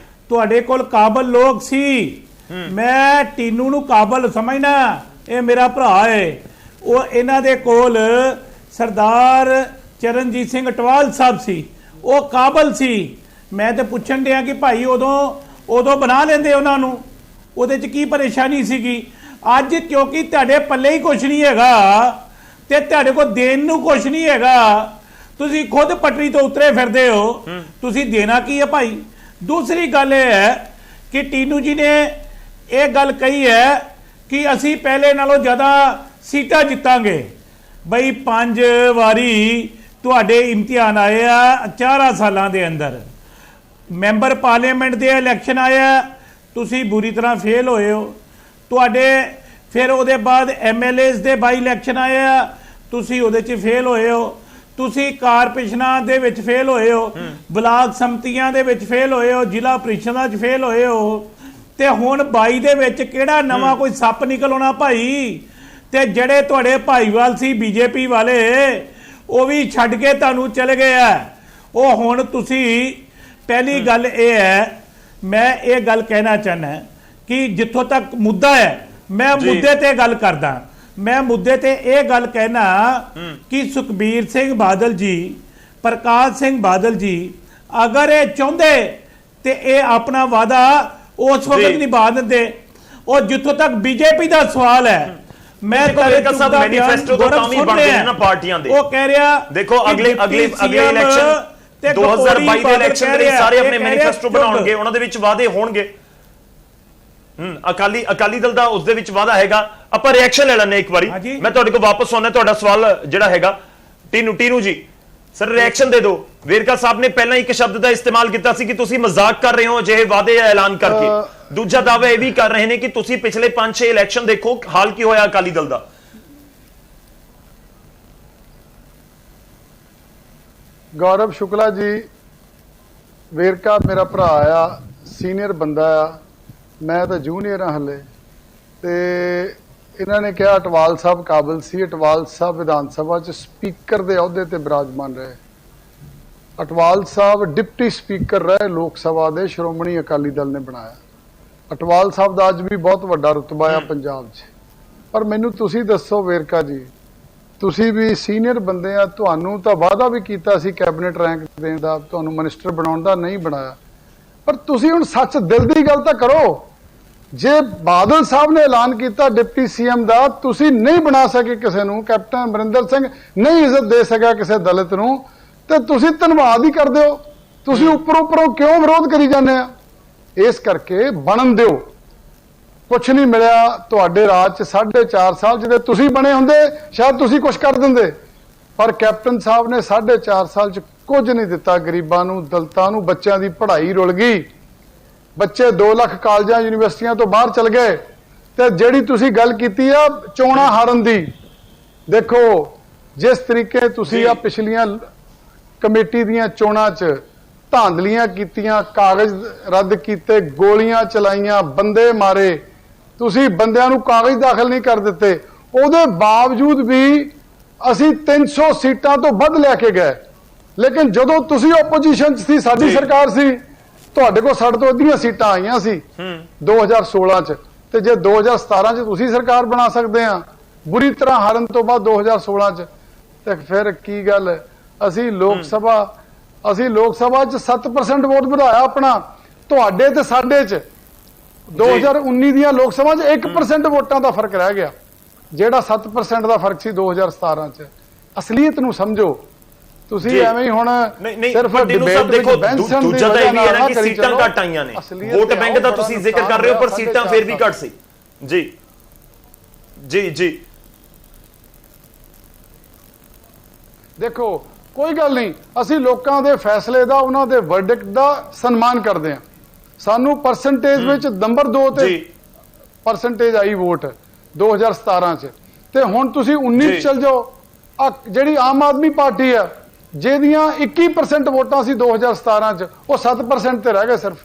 ਤੁਹਾਡੇ ਕੋਲ ਕਾਬਲ ਲੋਕ ਸੀ। ਮੈਂ ਟੀਨੂ ਨੂੰ ਕਾਬਲ ਸਮਝਣਾ, ਇਹ ਮੇਰਾ ਭਰਾ ਹੈ। ਉਹ ਇਹਨਾਂ ਦੇ ਕੋਲ ਸਰਦਾਰ ਚਰਨਜੀਤ ਸਿੰਘ ਅਟਵਾਲ ਸਾਹਿਬ ਸੀ, ਉਹ ਕਾਬਲ ਸੀ। ਮੈਂ ਤੇ ਪੁੱਛਣ ਡਿਆ ਕਿ ਭਾਈ ਉਦੋਂ ਬਣਾ ਲੈਂਦੇ ਉਹਨਾਂ ਨੂੰ, ਉਹਦੇ 'ਚ ਕੀ ਪਰੇਸ਼ਾਨੀ ਸੀਗੀ। ਅੱਜ ਕਿਉਂਕਿ ਤੁਹਾਡੇ ਪੱਲੇ ਹੀ ਕੁਛ ਨਹੀਂ ਹੈਗਾ ਤੇ ਤੁਹਾਡੇ ਕੋਲ ਦੇਣ ਨੂੰ ਕੁਛ ਨਹੀਂ ਹੈਗਾ, ਤੁਸੀਂ ਖੁਦ ਪਟੜੀ ਤੋਂ ਉਤਰੇ ਫਿਰਦੇ ਹੋ, ਤੁਸੀਂ ਦੇਣਾ ਕੀ ਹੈ ਭਾਈ। ਦੂਸਰੀ ਗੱਲ ਇਹ ਹੈ ਕਿ ਟੀਨੂ ਜੀ ਨੇ ਇਹ ਗੱਲ ਕਹੀ ਹੈ ਕਿ ਅਸੀਂ ਪਹਿਲੇ ਨਾਲੋਂ ਜ਼ਿਆਦਾ ਸੀਟਾਂ ਜਿੱਤਾਂਗੇ। ਬਈ 5 ਵਾਰੀ ਤੁਹਾਡੇ ਇਮਤਿਹਾਨ ਆਏ ਆ 4 ਸਾਲਾਂ ਦੇ ਅੰਦਰ। ਮੈਂਬਰ ਪਾਰਲੀਮੈਂਟ ਦੇ ਇਲੈਕਸ਼ਨ ਆਇਆ, ਤੁਸੀਂ ਬੁਰੀ ਤਰ੍ਹਾਂ ਫੇਲ ਹੋਏ ਹੋ। ਤੁਹਾਡੇ ਫਿਰ ਉਹਦੇ ਬਾਅਦ ਐਮਐਲਏਸ ਦੇ ਬਾਈ ਇਲੈਕਸ਼ਨ ਆਇਆ, ਤੁਸੀਂ ਉਹਦੇ 'ਚ ਫੇਲ ਹੋਏ ਹੋ। ਤੁਸੀਂ ਕਾਰਪੋਰੇਸ਼ਨਾਂ ਦੇ ਵਿੱਚ ਫੇਲ ਹੋਏ ਹੋ, ਬਲਾਕ ਸੰਮਤੀਆਂ ਦੇ ਵਿੱਚ ਫੇਲ ਹੋਏ ਹੋ, ਜ਼ਿਲ੍ਹਾ ਪ੍ਰੀਸ਼ਦਾਂ 'ਚ ਫੇਲ ਹੋਏ ਹੋ। ਤੇ ਹੁਣ 22 ਦੇ ਵਿੱਚ ਕਿਹੜਾ ਨਵਾਂ ਕੋਈ ਸੱਪ ਨਿਕਲ ਆਉਣਾ ਭਾਈ? ਤੇ ਜਿਹੜੇ ਤੁਹਾਡੇ ਭਾਈਵਾਲ ਸੀ ਬੀਜੇਪੀ ਵਾਲੇ, ਉਹ ਵੀ ਛੱਡ ਕੇ ਤੁਹਾਨੂੰ ਚਲੇ ਗਏ ਆ। ਉਹ ਹੁਣ ਤੁਸੀਂ, ਪਹਿਲੀ ਗੱਲ ਇਹ ਹੈ, ਮੈਂ ਇਹ ਗੱਲ ਕਹਿਣਾ ਚਾਹੁੰਦਾ ਕਿ ਜਿੱਥੋਂ ਤੱਕ ਮੁੱਦਾ ਹੈ, ਮੈਂ ਮੁੱਦੇ ਤੇ ਗੱਲ ਕਰਦਾ। ਮੈਂ ਮੁੱਦੇ ਤੇ ਇਹ ਗੱਲ ਕਹਿਣਾ ਕਿ ਸੁਖਬੀਰ ਸਿੰਘ ਬਾਦਲ ਜੀ, ਪ੍ਰਕਾਸ਼ ਸਿੰਘ ਬਾਦਲ ਜੀ ਅਗਰ ਇਹ ਚਾਹੁੰਦੇ ਤੇ ਇਹ ਆਪਣਾ ਵਾਅਦਾ ਉਸ ਵਕਤ ਨਿਭਾ ਦਿੰਦੇ। ਔਰ ਜਿੱਥੋਂ ਤੱਕ ਬੀਜੇਪੀ ਦਾ ਸਵਾਲ ਹੈ, ਮੈਂ ਮੈਨੀਫੈਸਟੋ ਤੋਂ ਤਾਂ ਵੀ ਬਣਦੇ ਨੇ ਨਾ ਪਾਰਟੀਆਂ ਦੇ। ਉਹ ਕਹਿ ਰਿਹਾ ਦੇਖੋ ਅਗਲੇ ਇਲੈਕਸ਼ਨ 2022 ਦੇ ਇਲੈਕਸ਼ਨ ਦੇ ਸਾਰੇ ਆਪਣੇ ਮੈਨੀਫੈਸਟੋ ਬਣਾਉਣਗੇ, ਉਹਨਾਂ ਦੇ ਵਿੱਚ ਵਾਅਦੇ ਹੋਣਗੇ। ਅਕਾਲੀ ਦਲ ਦਾ ਉਸ ਦੇ ਵਿੱਚ ਵਾਅਦਾ ਹੈਗਾ। ਆਪਾਂ ਰਿਐਕਸ਼ਨ ਲੈ ਲੈਣੇ ਇੱਕ ਵਾਰੀ, ਮੈਂ ਤੁਹਾਡੇ ਕੋਲ ਵਾਪਸ ਆਉਣਾ। ਤੁਹਾਡਾ ਸਵਾਲ ਜਿਹੜਾ ਹੈਗਾ ਟੀਨੂ ਜੀ, ਸਰ ਰਿਐਕਸ਼ਨ ਦੇ ਦਿਓ। ਵੇਰਕਾ ਸਾਹਿਬ ਨੇ ਪਹਿਲਾਂ ਇੱਕ ਸ਼ਬਦ ਦਾ ਇਸਤੇਮਾਲ ਕੀਤਾ ਸੀ ਕਿ ਤੁਸੀਂ ਮਜ਼ਾਕ ਕਰ ਰਹੇ ਹੋ ਅਜਿਹੇ ਵਾਅਦੇ ਜਾਂ ਐਲਾਨ ਕਰਕੇ। ਦੂਜਾ ਦਾਅਵਾ ਇਹ ਵੀ ਕਰ ਰਹੇ ਨੇ ਕਿ ਤੁਸੀਂ ਪਿਛਲੇ 5-6 ਇਲੈਕਸ਼ਨ ਦੇਖੋ ਹਾਲ ਕੀ ਹੋਇਆ ਅਕਾਲੀ ਦਲ ਦਾ। ਗੌਰਵ ਸ਼ੁਕਲਾ ਜੀ, ਵੇਰਕਾ ਮੇਰਾ ਭਰਾ ਆ, ਸੀਨੀਅਰ ਬੰਦਾ ਆ, ਮੈਂ ਤਾਂ ਜੂਨੀਅਰ ਹਾਂ ਹਲੇ। ਤੇ ਇਹਨਾਂ ਨੇ ਕਿਹਾ ਅਟਵਾਲ ਸਾਹਿਬ ਕਾਬਲ ਸੀ। ਅਟਵਾਲ ਸਾਹਿਬ ਵਿਧਾਨ ਸਭਾ 'ਚ ਸਪੀਕਰ ਦੇ ਅਹੁਦੇ ਤੇ ਬਿਰਾਜਮਾਨ ਰਹੇ। ਅਟਵਾਲ ਸਾਹਿਬ ਡਿਪਟੀ ਸਪੀਕਰ ਰਹੇ ਲੋਕ ਸਭਾ ਦੇ, ਸ਼੍ਰੋਮਣੀ ਅਕਾਲੀ ਦਲ ਨੇ ਬਣਾਇਆ। ਅਟਵਾਲ ਸਾਹਿਬ ਦਾ ਅੱਜ ਵੀ ਬਹੁਤ ਵੱਡਾ ਰੁਤਬਾ ਆ ਪੰਜਾਬ 'ਚ। ਪਰ ਮੈਨੂੰ ਤੁਸੀਂ ਦੱਸੋ ਵੇਰਕਾ ਜੀ, ਤੁਸੀਂ ਵੀ ਸੀਨੀਅਰ ਬੰਦੇ ਆ, ਤੁਹਾਨੂੰ ਤਾਂ ਵਾਅਦਾ ਵੀ ਕੀਤਾ ਸੀ ਕੈਬਨਿਟ ਰੈਂਕ ਦੇਣ ਦਾ, ਤੁਹਾਨੂੰ ਮਿਨਿਸਟਰ ਬਣਾਉਣ ਦਾ, ਨਹੀਂ ਬਣਾਇਆ। ਪਰ ਤੁਸੀਂ ਹੁਣ ਸੱਚ ਦਿਲ ਦੀ ਗੱਲ ਤਾਂ ਕਰੋ। ਜੇ ਬਾਦਲ ਸਾਹਿਬ ਨੇ ਐਲਾਨ ਕੀਤਾ ਡਿਪਟੀ ਸੀਐਮ ਦਾ, ਤੁਸੀਂ ਨਹੀਂ ਬਣਾ ਸਕੇ ਕਿਸੇ ਨੂੰ, ਕੈਪਟਨ ਅਮਰਿੰਦਰ ਸਿੰਘ ਨਹੀਂ ਇੱਜ਼ਤ ਦੇ ਸਕਿਆ ਕਿਸੇ ਦਲਿਤ ਨੂੰ, ਤੇ ਤੁਸੀਂ ਧੰਨਵਾਦ ਹੀ ਕਰਦੇ ਹੋ। ਤੁਸੀਂ ਉੱਪਰੋਂ ਕਿਉਂ ਵਿਰੋਧ ਕਰੀ ਜਾਂਦੇ ਆ? ਇਸ ਕਰਕੇ ਬਣਨ ਦਿਓ। ਕੁਛ ਨਹੀਂ ਮਿਲਿਆ ਤੁਹਾਡੇ ਰਾਜ 'ਚ 4.5 ਸਾਲ। ਜਿਹਦੇ ਤੁਸੀਂ ਬਣੇ ਹੁੰਦੇ ਸ਼ਾਇਦ ਤੁਸੀਂ ਕੁਛ ਕਰ ਦਿੰਦੇ, ਪਰ ਕੈਪਟਨ ਸਾਹਿਬ ਨੇ 4.5 ਸਾਲ 'ਚ ਕੁਝ ਨਹੀਂ ਦਿੱਤਾ ਗਰੀਬਾਂ ਨੂੰ, ਦਲਿਤਾਂ ਨੂੰ। ਬੱਚਿਆਂ ਦੀ ਪੜ੍ਹਾਈ ਰੁਲ ਗਈ, ਬੱਚੇ 2 ਲੱਖ ਕਾਲਜਾਂ ਯੂਨੀਵਰਸਿਟੀਆਂ ਤੋਂ ਬਾਹਰ ਚਲ ਗਏ। ਤੇ ਜਿਹੜੀ ਤੁਸੀਂ ਗੱਲ ਕੀਤੀ ਆ ਚੋਣਾਂ ਹਾਰਨ ਦੀ, ਦੇਖੋ ਜਿਸ ਤਰੀਕੇ ਤੁਸੀਂ ਆ ਪਿਛਲੀਆਂ ਕਮੇਟੀ ਦੀਆਂ ਚੋਣਾਂ 'ਚ ਧਾਂਦਲੀਆਂ ਕੀਤੀਆਂ, ਕਾਗਜ਼ ਰੱਦ ਕੀਤੇ, ਗੋਲੀਆਂ ਚਲਾਈਆਂ, ਬੰਦੇ ਮਾਰੇ, ਤੁਸੀਂ ਬੰਦਿਆਂ ਨੂੰ ਕਾਗਜ਼ ਦਾਖਲ ਨਹੀਂ ਕਰ ਦਿੱਤੇ। ਉਹਦੇ ਬਾਵਜੂਦ ਵੀ ਅਸੀਂ 300 ਸੀਟਾਂ ਤੋਂ ਵੱਧ ਲੈ ਕੇ ਗਏ। ਲੇਕਿਨ ਜਦੋਂ ਤੁਸੀਂ ਆਪੋਜੀਸ਼ਨ 'ਚ ਸੀ, ਸਾਡੀ ਸਰਕਾਰ ਸੀ, ਤੁਹਾਡੇ ਕੋਲ ਸਾਡੇ ਤੋਂ ਅੱਧੀਆਂ ਸੀਟਾਂ ਆਈਆਂ ਸੀ 2016 'ਚ। ਤੇ ਜੇ 2017 'ਚ ਤੁਸੀਂ ਸਰਕਾਰ ਬਣਾ ਸਕਦੇ ਆ ਬੁਰੀ ਤਰ੍ਹਾਂ ਹਾਰਨ ਤੋਂ ਬਾਅਦ 2016 'ਚ, ਤੇ ਫਿਰ ਕੀ ਗੱਲ? ਅਸੀਂ ਲੋਕ ਸਭਾ 'ਚ 7% ਵੋਟ ਵਧਾਇਆ ਆਪਣਾ। ਤੁਹਾਡੇ ਤੇ ਸਾਡੇ 'ਚ 2019 ਦੀਆਂ ਲੋਕ ਸਭਾ 'ਚ 1% ਵੋਟਾਂ ਦਾ ਫਰਕ ਰਹਿ ਗਿਆ, ਜਿਹੜਾ 7% ਦਾ ਫਰਕ ਸੀ 2017 'ਚ। ਅਸਲੀਅਤ ਨੂੰ ਸਮਝੋ। ਤੁਸੀਂ ਐਵੇਂ ਹੀ ਹੁਣ ਸਿਰਫ ਡਿਬੇਟ ਦੇਖੋ। ਦੂਜਾ ਤਾਂ ਇਹ ਵੀ ਹੈ ਨਾ ਕਿ ਸੀਟਾਂ ਘੱਟ ਆਈਆਂ ਨੇ। ਵੋਟ ਬੈਂਕ ਦਾ ਤੁਸੀਂ ਜ਼ਿਕਰ ਕਰ ਰਹੇ ਹੋ, ਪਰ ਸੀਟਾਂ ਫਿਰ ਵੀ ਘੱਟ ਸੀ। ਜੀ ਦੇਖੋ ਕੋਈ ਗੱਲ ਨਹੀਂ, ਅਸੀਂ ਲੋਕਾਂ ਦੇ ਫੈਸਲੇ ਦਾ, ਉਹਨਾਂ ਦੇ ਵਰਡਿਕਟ ਦਾ ਸਨਮਾਨ ਕਰਦੇ ਹਾਂ। ਸਾਨੂੰ ਪਰਸੈਂਟੇਜ ਵਿੱਚ ਨੰਬਰ 2 ਤੇ ਪਰਸੈਂਟੇਜ ਆਈ ਵੋਟ 2017 'ਚ। ਤੇ ਹੁਣ ਤੁਸੀਂ 19 'ਚ ਚਲ ਜਾਓ। ਜਿਹੜੀ ਆਮ ਆਦਮੀ ਪਾਰਟੀ ਆ, ਜਿਹਦੀਆਂ 21% ਵੋਟਾਂ ਸੀ 2017 'ਚ, ਉਹ 7% ਤੇ ਰਹਿ ਗਏ ਸਿਰਫ।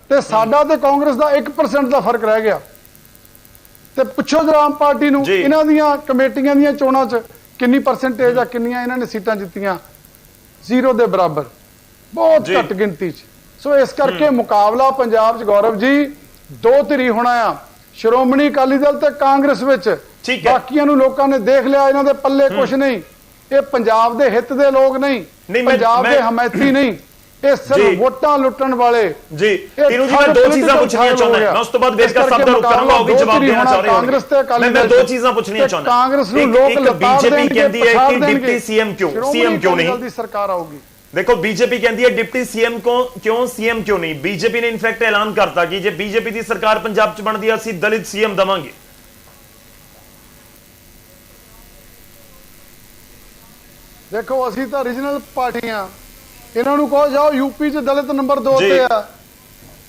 ਤੇ ਸਾਡਾ ਤੇ ਕਾਂਗਰਸ ਦਾ 1% ਦਾ ਫਰਕ ਰਹਿ ਗਿਆ। ਤੇ ਪੁੱਛੋ ਜਰਾ ਆਮ ਪਾਰਟੀ ਨੂੰ, ਇਹਨਾਂ ਦੀਆਂ ਕਮੇਟੀਆਂ ਦੀਆਂ ਚੋਣਾਂ 'ਚ ਕਿੰਨੀ ਪਰਸੈਂਟੇਜ ਆ, ਕਿੰਨੀਆਂ ਇਹਨਾਂ ਨੇ ਸੀਟਾਂ ਜਿੱਤੀਆਂ? 0 ਦੇ ਬਰਾਬਰ, ਬਹੁਤ ਘੱਟ ਗਿਣਤੀ 'ਚ। ਸੋ ਇਸ ਕਰਕੇ ਮੁਕਾਬਲਾ ਪੰਜਾਬ 'ਚ ਗੌਰਵ ਜੀ 2 ਧਿਰੀ ਹੋਣਾ ਆ, ਸ਼੍ਰੋਮਣੀ ਅਕਾਲੀ ਦਲ ਤੇ ਕਾਂਗਰਸ ਵਿੱਚ। ਬਾਕੀਆਂ ਨੂੰ ਲੋਕਾਂ ਨੇ ਦੇਖ ਲਿਆ, ਇਹਨਾਂ ਦੇ ਪੱਲੇ ਕੁਛ ਨਹੀਂ। ਇਹ ਪੰਜਾਬ ਦੇ ਹਿੱਤ ਦੇ ਲੋਕ ਨਹੀਂ, ਪੰਜਾਬ ਦੇ ਹਮਾਇਤੀ ਨਹੀਂ, ਇਹ ਸਿਰਫ ਵੋਟਾਂ ਲੁੱਟਣ ਵਾਲੇ। ਜੀ ਟੀਨੂ ਜੀ, ਮੈਂ 2 ਚੀਜ਼ਾਂ ਪੁੱਛਣੀਆਂ ਚਾਹੁੰਦਾ। ਮੈਂ ਉਸ ਤੋਂ ਬਾਅਦ ਵੇਰਕਾ ਸਾਹਿਬ ਦਾ ਰੁਕ ਕਰਾਂਗਾ, ਉਹ ਵੀ ਜਵਾਬ ਦੇਣਾ ਚਾਹ ਰਹੇ ਹੋ। ਕਾਂਗਰਸ ਤੇ ਅਕਾਲੀ ਦਲ, ਮੈਂ 2 ਚੀਜ਼ਾਂ ਪੁੱਛਣੀਆਂ ਚਾਹੁੰਦਾ। ਕਾਂਗਰਸ ਨੂੰ ਲੋਕ ਲਤਾੜ ਦੇਣਗੇ, ਕਹਿੰਦੀ ਹੈ ਕਿ ਡਿਪਟੀ ਸੀਐਮ ਕਿਉਂ ਨਹੀਂ? ਦੀ ਸਰਕਾਰ ਆਊਗੀ। ਦੇਖੋ ਬੀਜੇਪੀ ਕਹਿੰਦੀ ਹੈ ਡਿਪਟੀ ਸੀਐਮ ਕਿਉਂ, ਸੀਐਮ ਕਿਉਂ ਨਹੀਂ? ਬੀਜੇਪੀ ਨੇ ਇਨਫੈਕਟ ਐਲਾਨ ਕਰਤਾ ਕਿ ਜੇ ਬੀਜੇਪੀ ਦੀ ਸਰਕਾਰ ਪੰਜਾਬ 'ਚ ਬਣਦੀ ਹੈ, ਅਸੀਂ ਦਲਿਤ ਸੀਐਮ ਦਵਾਂਗੇ। ਦੇਖੋ ਅਸੀਂ ਤਾਂ ਰੀਜਨਲ ਪਾਰਟੀਆਂ, ਇਹਨਾਂ ਨੂੰ ਕਹੋ ਜਾਓ ਯੂਪੀ 'ਚ ਦਲਿਤ ਨੰਬਰ 2 ਜੀ। ਤੇ ਆ,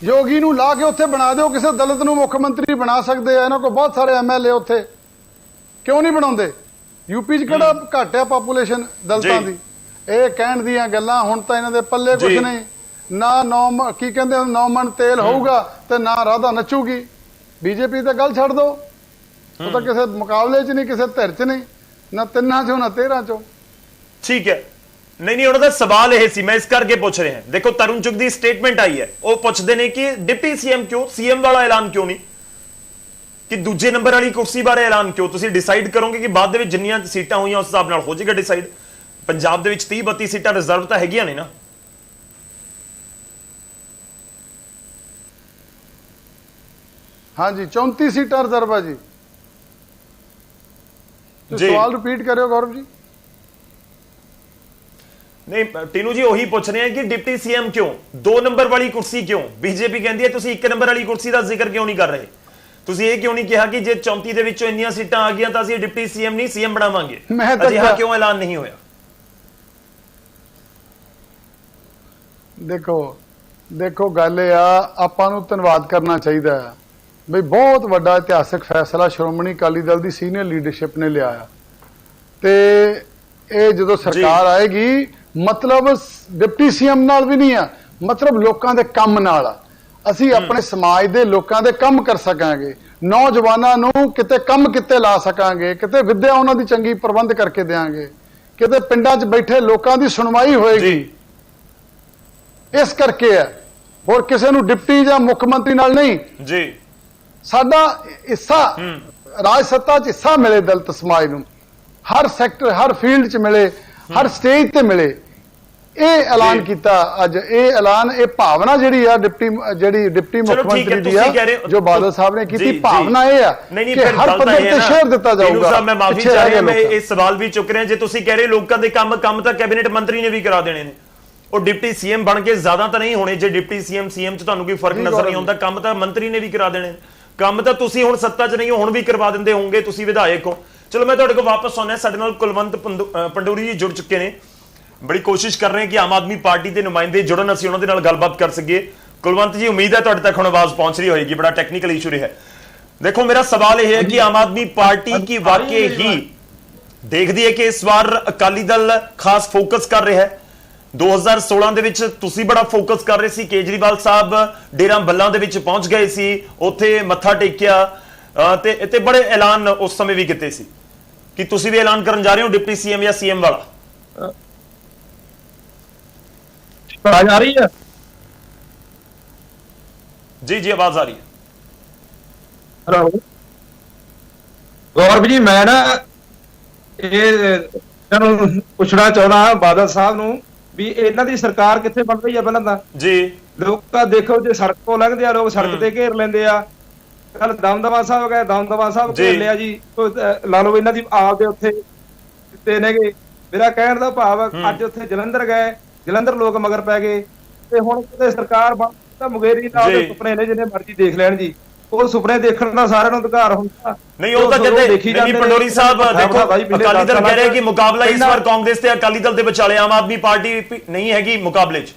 ਯੋਗੀ ਨੂੰ ਲਾ ਕੇ ਉੱਥੇ ਬਣਾ ਦਿਓ, ਕਿਸੇ ਦਲਿਤ ਨੂੰ ਮੁੱਖ ਮੰਤਰੀ ਬਣਾ ਸਕਦੇ ਆ। ਇਹਨਾਂ ਕੋਲ ਬਹੁਤ ਸਾਰੇ ਐਮਐਲਏ ਉੱਥੇ, ਕਿਉਂ ਨਹੀਂ ਬਣਾਉਂਦੇ? ਯੂਪੀ 'ਚ ਕਿਹੜਾ ਘੱਟ ਆ ਪਾਪੂਲੇਸ਼ਨ ਦਲਿਤਾਂ ਜੀ। ਦੀ? ਇਹ ਕਹਿਣ ਦੀਆਂ ਗੱਲਾਂ, ਹੁਣ ਤਾਂ ਇਹਨਾਂ ਦੇ ਪੱਲੇ ਕੁਝ ਜੀ। ਨਹੀਂ। ਨਾ ਕੀ ਕਹਿੰਦੇ 9 ਮਣ ਤੇਲ ਹੋਊਗਾ ਤੇ ਨਾ ਰਾਧਾ ਨੱਚੂਗੀ। ਬੀਜੇਪੀ ਤਾਂ ਗੱਲ ਛੱਡ ਦੋ, ਉਹ ਤਾਂ ਕਿਸੇ ਮੁਕਾਬਲੇ 'ਚ ਨਹੀਂ, ਕਿਸੇ ਧਿਰ 'ਚ ਨਹੀਂ, ਨਾ 3 ਚੋਂ ਨਾ 13 ਚੋਂ। ਠੀਕ ਹੈ, ਨਹੀਂ ਉਹਨਾਂ ਦਾ ਸਵਾਲ ਇਹ ਸੀ, ਮੈਂ ਇਸ ਕਰਕੇ ਪੁੱਛ ਰਿਹਾ। ਦੇਖੋ ਤਰੁਣ ਚੁੱਗ ਦੀ ਸਟੇਟਮੈਂਟ ਆਈ ਹੈ, ਉਹ ਪੁੱਛਦੇ ਨੇ ਕਿ ਡਿਪਟੀ ਸੀਐਮ ਕਿਉਂ, ਸੀਐਮ ਵਾਲਾ ਐਲਾਨ ਕਿਉਂ ਨਹੀਂ, ਕਿ ਦੂਜੇ ਨੰਬਰ ਵਾਲੀ ਕੁਰਸੀ ਬਾਰੇ ਐਲਾਨ ਕਿਉਂ? ਤੁਸੀਂ ਡਿਸਾਈਡ ਕਰੋਗੇ ਕਿ ਬਾਅਦ ਦੇ ਵਿੱਚ ਜਿੰਨੀਆਂ ਸੀਟਾਂ ਹੋਈਆਂ ਉਸ ਹਿਸਾਬ ਨਾਲ ਹੋ ਜਾਏਗਾ ਡਿਸਾਈਡ। ਪੰਜਾਬ ਦੇ ਵਿੱਚ 30-32 ਸੀਟਾਂ ਰਿਜ਼ਰਵ ਤਾਂ ਹੈਗੀਆਂ ਨੇ ਨਾ। ਹਾਂਜੀ 34 ਸੀਟਾਂ ਰਿਜ਼ਰਵ ਆ ਜੀ। ਜੀ। ਸਵਾਲ ਰਿਪੀਟ ਕਰਿਓ ਗੌਰਵ ਜੀ। ਨਹੀਂ ਟੀਨੂ ਜੀ ਉਹੀ ਪੁੱਛ ਰਹੇ ਆ ਕਿ ਡਿਪਟੀ ਸੀਐਮ ਕਿਉਂ, 2 ਨੰਬਰ ਵਾਲੀ ਕੁਰਸੀ ਕਿਉਂ? ਬੀਜੇਪੀ ਕਹਿੰਦੀ ਹੈ ਤੁਸੀਂ 1 ਨੰਬਰ ਵਾਲੀ ਕੁਰਸੀ ਦਾ ਜ਼ਿਕਰ ਕਿਉਂ ਨਹੀਂ ਕਰ ਰਹੇ? ਤੁਸੀਂ ਇਹ ਕਿਉਂ ਨਹੀਂ ਕਿਹਾ ਕਿ ਜੇ 34 ਦੇ ਵਿੱਚੋਂ ਇੰਨੀਆਂ ਸੀਟਾਂ ਆ ਗਈਆਂ ਤਾਂ ਅਸੀਂ ਡਿਪਟੀ ਸੀਐਮ ਨਹੀਂ ਸੀਐਮ ਬਣਾਵਾਂਗੇ? ਮੈਂ ਤਾਂ ਅਜਿਹਾ ਕਿਉਂ ਐਲਾਨ ਨਹੀਂ ਹੋਇਆ? ਦੇਖੋ ਗੱਲ ਇਹ ਆ, ਆਪਾਂ ਨੂੰ ਧੰਨਵਾਦ ਕਰਨਾ ਚਾਹੀਦਾ ਹੈ ਬਈ ਬਹੁਤ ਵੱਡਾ ਇਤਿਹਾਸਕ ਫੈਸਲਾ ਸ਼੍ਰੋਮਣੀ ਅਕਾਲੀ ਦਲ ਦੀ ਸੀਨੀਅਰ ਲੀਡਰਸ਼ਿਪ ਨੇ ਲਿਆ ਆ। ਤੇ ਇਹ ਜਦੋਂ ਸਰਕਾਰ ਆਏਗੀ, ਮਤਲਬ ਡਿਪਟੀ ਸੀਐਮ ਨਾਲ ਵੀ ਨਹੀਂ ਆ, ਮਤਲਬ ਲੋਕਾਂ ਦੇ ਕੰਮ ਨਾਲ ਆ। ਅਸੀਂ ਆਪਣੇ ਸਮਾਜ ਦੇ ਲੋਕਾਂ ਦੇ ਕੰਮ ਕਰ ਸਕਾਂਗੇ, ਨੌਜਵਾਨਾਂ ਨੂੰ ਕਿਤੇ ਕੰਮ ਕਿਤੇ ਲਾ ਸਕਾਂਗੇ, ਕਿਤੇ ਵਿੱਦਿਆ ਉਹਨਾਂ ਦੀ ਚੰਗੀ ਪ੍ਰਬੰਧ ਕਰਕੇ ਦੇਵਾਂਗੇ, ਕਿਤੇ ਪਿੰਡਾਂ 'ਚ ਬੈਠੇ ਲੋਕਾਂ ਦੀ ਸੁਣਵਾਈ ਹੋਏਗੀ। ਇਸ ਕਰਕੇ ਹੈ, ਹੋਰ ਕਿਸੇ ਨੂੰ ਡਿਪਟੀ ਜਾਂ ਮੁੱਖ ਮੰਤਰੀ ਨਾਲ ਨਹੀਂ ਜੀ। ਸਾਡਾ ਹਿੱਸਾ, ਰਾਜ ਸੱਤਾ 'ਚ ਹਿੱਸਾ ਮਿਲੇ ਦਲਿਤ ਸਮਾਜ ਨੂੰ, ਹਰ ਸੈਕਟਰ, ਹਰ ਫੀਲਡ 'ਚ ਮਿਲੇ, ਹਰ ਸਟੇਜ ਤੇ ਮਿਲੇ। ਇਹ ਐਲਾਨ ਕੀਤਾ ਅੱਜ। ਇਹ ਐਲਾਨ, ਇਹ ਭਾਵਨਾ ਜਿਹੜੀ ਆ ਡਿਪਟੀ ਮੁੱਖ ਮੰਤਰੀ ਦੀ ਆ, ਜੋ ਬਾਦਲ ਸਾਹਿਬ ਨੇ ਕੀਤੀ, ਭਾਵਨਾ ਇਹ ਆ ਕਿ ਹਰ ਪੱਧਰ ਤੇ ਸ਼ੇਅਰ ਦਿੱਤਾ ਜਾਊਗਾ। ਮੈਂ ਮਾਫੀ ਚਾਹ ਰਿਹਾ, ਮੈਂ ਇਹ ਸਵਾਲ ਵੀ ਚੁੱਕ ਰਿਹਾ। ਜੇ ਤੁਸੀਂ ਕਹਿ ਰਹੇ ਲੋਕਾਂ ਦੇ ਕੰਮ ਤਾਂ ਕੈਬਨਿਟ ਮੰਤਰੀ ਨੇ ਵੀ ਕਰਾ ਦੇਣੇ ਨੇ, ਉਹ ਡਿਪਟੀ ਸੀਐਮ ਬਣ ਕੇ ਜ਼ਿਆਦਾ ਤਾਂ ਨਹੀਂ ਹੋਣੇ। ਜੇ ਡਿਪਟੀ ਸੀਐਮ ਚ ਤੁਹਾਨੂੰ ਕੋਈ ਫਰਕ ਨਜ਼ਰ ਨਹੀਂ ਆਉਂਦਾ, ਕੰਮ ਤਾਂ ਮੰਤਰੀ ਨੇ ਵੀ ਕਰਾ ਦੇਣੇ। ਕੰਮ ਤਾਂ ਤੁਸੀਂ ਹੁਣ ਸੱਤਾ 'ਚ ਨਹੀਂ ਹੋ, ਹੁਣ ਵੀ ਕਰਵਾ ਦਿੰਦੇ ਹੋਵੋਗੇ, ਤੁਸੀਂ ਵਿਧਾਇਕ ਹੋ। ਚਲੋ ਮੈਂ ਤੁਹਾਡੇ ਕੋਲ ਵਾਪਸ ਆਉਣਾ। ਸਾਡੇ ਨਾਲ ਕੁਲਵੰਤ ਪੰਡੂਰੀ ਜੀ ਜੁੜ ਚੁੱਕੇ ਨੇ। ਬੜੀ ਕੋਸ਼ਿਸ਼ ਕਰ ਰਹੇ ਕਿ ਆਮ ਆਦਮੀ ਪਾਰਟੀ ਦੇ ਨੁਮਾਇੰਦੇ ਜੁੜਨ, ਅਸੀਂ ਉਹਨਾਂ ਦੇ ਨਾਲ ਗੱਲਬਾਤ ਕਰ ਸਕੀਏ। ਕੁਲਵੰਤ ਜੀ, ਉਮੀਦ ਹੈ ਤੁਹਾਡੇ ਤੱਕ ਹੁਣ ਆਵਾਜ਼ ਪਹੁੰਚ ਰਹੀ ਹੋਏਗੀ, ਬੜਾ ਟੈਕਨੀਕਲ ਇਸ਼ੂ ਰਿਹਾ। ਦੇਖੋ ਮੇਰਾ ਸਵਾਲ ਇਹ ਹੈ ਕਿ ਆਮ ਆਦਮੀ ਪਾर्टी की वाकई ही देखती है कि इस बार अकाली दल खास फोकस कर रहा है। 2016 ਦੇ ਵਿੱਚ ਤੁਸੀਂ ਬੜਾ ਫੋਕਸ ਕਰ ਰਹੇ ਸੀ। ਕੇਜਰੀਵਾਲ ਸਾਹਿਬ ਡੇਰਾ ਬੱਲਾਂ ਦੇ ਵਿੱਚ ਪਹੁੰਚ ਗਏ ਸੀ, ਉੱਥੇ ਮੱਥਾ ਟੇਕਿਆ ਤੇ ਬੜੇ ਐਲਾਨ ਉਸ ਸਮੇਂ ਵੀ ਕੀਤੇ ਸੀ। ਕਿ ਤੁਸੀਂ ਵੀ ਐਲਾਨ ਕਰਨ ਜਾ ਰਹੇ ਹੋ ਡਿਪਟੀ ਸੀਐਮ ਜਾਂ ਸੀਐਮ ਵਾਲਾ? ਆਵਾਜ਼ ਆ ਰਹੀ ਹੈ? ਜੀ ਆਵਾਜ਼ ਆ ਰਹੀ ਹੈ। ਹੈਲੋ ਗੌਰਵ ਜੀ, ਮੈਂ ਨਾ ਇਹ ਨੂੰ ਪੁੱਛਣਾ ਚਾਹੁੰਦਾ ਬਾਦਲ ਸਾਹਿਬ ਨੂੰ ਵੀ ਇਹਨਾਂ ਦੀ ਸਰਕਾਰ ਕਿੱਥੇ ਬਣ ਰਹੀ ਹੈ। ਪਹਿਲਾਂ ਤਾਂ ਜੀ ਲੋਕਾਂ ਦੇਖੋ, ਜੇ ਸੜਕ ਤੋਂ ਲੰਘਦੇ ਆ ਲੋਕ ਸੜਕ ਤੇ ਘੇਰ ਲੈਂਦੇ ਆ। ਕੱਲ ਦਮਦਮਾ ਸਾਹਿਬ ਗਏ, ਦਮਦਮਾ ਸਾਹਿਬ ਘੇਰ ਲਿਆ ਜੀ। ਲਾ ਲਓ ਇਹਨਾਂ ਦੀ ਆਪ ਦੇ ਉੱਥੇ ਦਿੱਤੇ ਨੇਗੇ। ਮੇਰਾ ਕਹਿਣ ਦਾ ਭਾਵ ਅੱਜ ਉੱਥੇ ਜਲੰਧਰ ਗਏ, ਜਲੰਧਰ ਲੋਕ ਮਗਰ ਪੈ ਗਏ। ਤੇ ਹੁਣ ਕਿਤੇ ਸਰਕਾਰ ਬਣ ਤਾਂ ਮੁਗੇਰੀ ਨਾਲ ਦੇ ਸੁਪਨੇ ਨੇ, ਜਿਹਨੇ ਮਰਜ਼ੀ ਦੇਖ ਲੈਣ ਜੀ। ਉਹ ਸੁਪਨੇ ਦੇਖਣ ਦਾ ਸਾਰਿਆਂ ਨੂੰ ਅਧਿਕਾਰ ਹੁੰਦਾ। ਨਹੀਂ, ਉਹ ਤਾਂ ਕਹਿੰਦੇ ਨਹੀਂ। ਪੰਡੋਰੀ ਸਾਹਿਬ ਦੇਖੋ, ਅਕਾਲੀ ਦਲ ਕਹਿ ਰਿਹਾ ਕਿ ਮੁਕਾਬਲਾ ਇਸ ਵਾਰ ਕਾਂਗਰਸ ਤੇ ਅਕਾਲੀ ਦਲ ਦੇ ਵਿਚਾਲੇ, ਆਮ ਆਦਮੀ ਪਾਰਟੀ ਨਹੀਂ ਹੈਗੀ ਮੁਕਾਬਲੇ 'ਚ।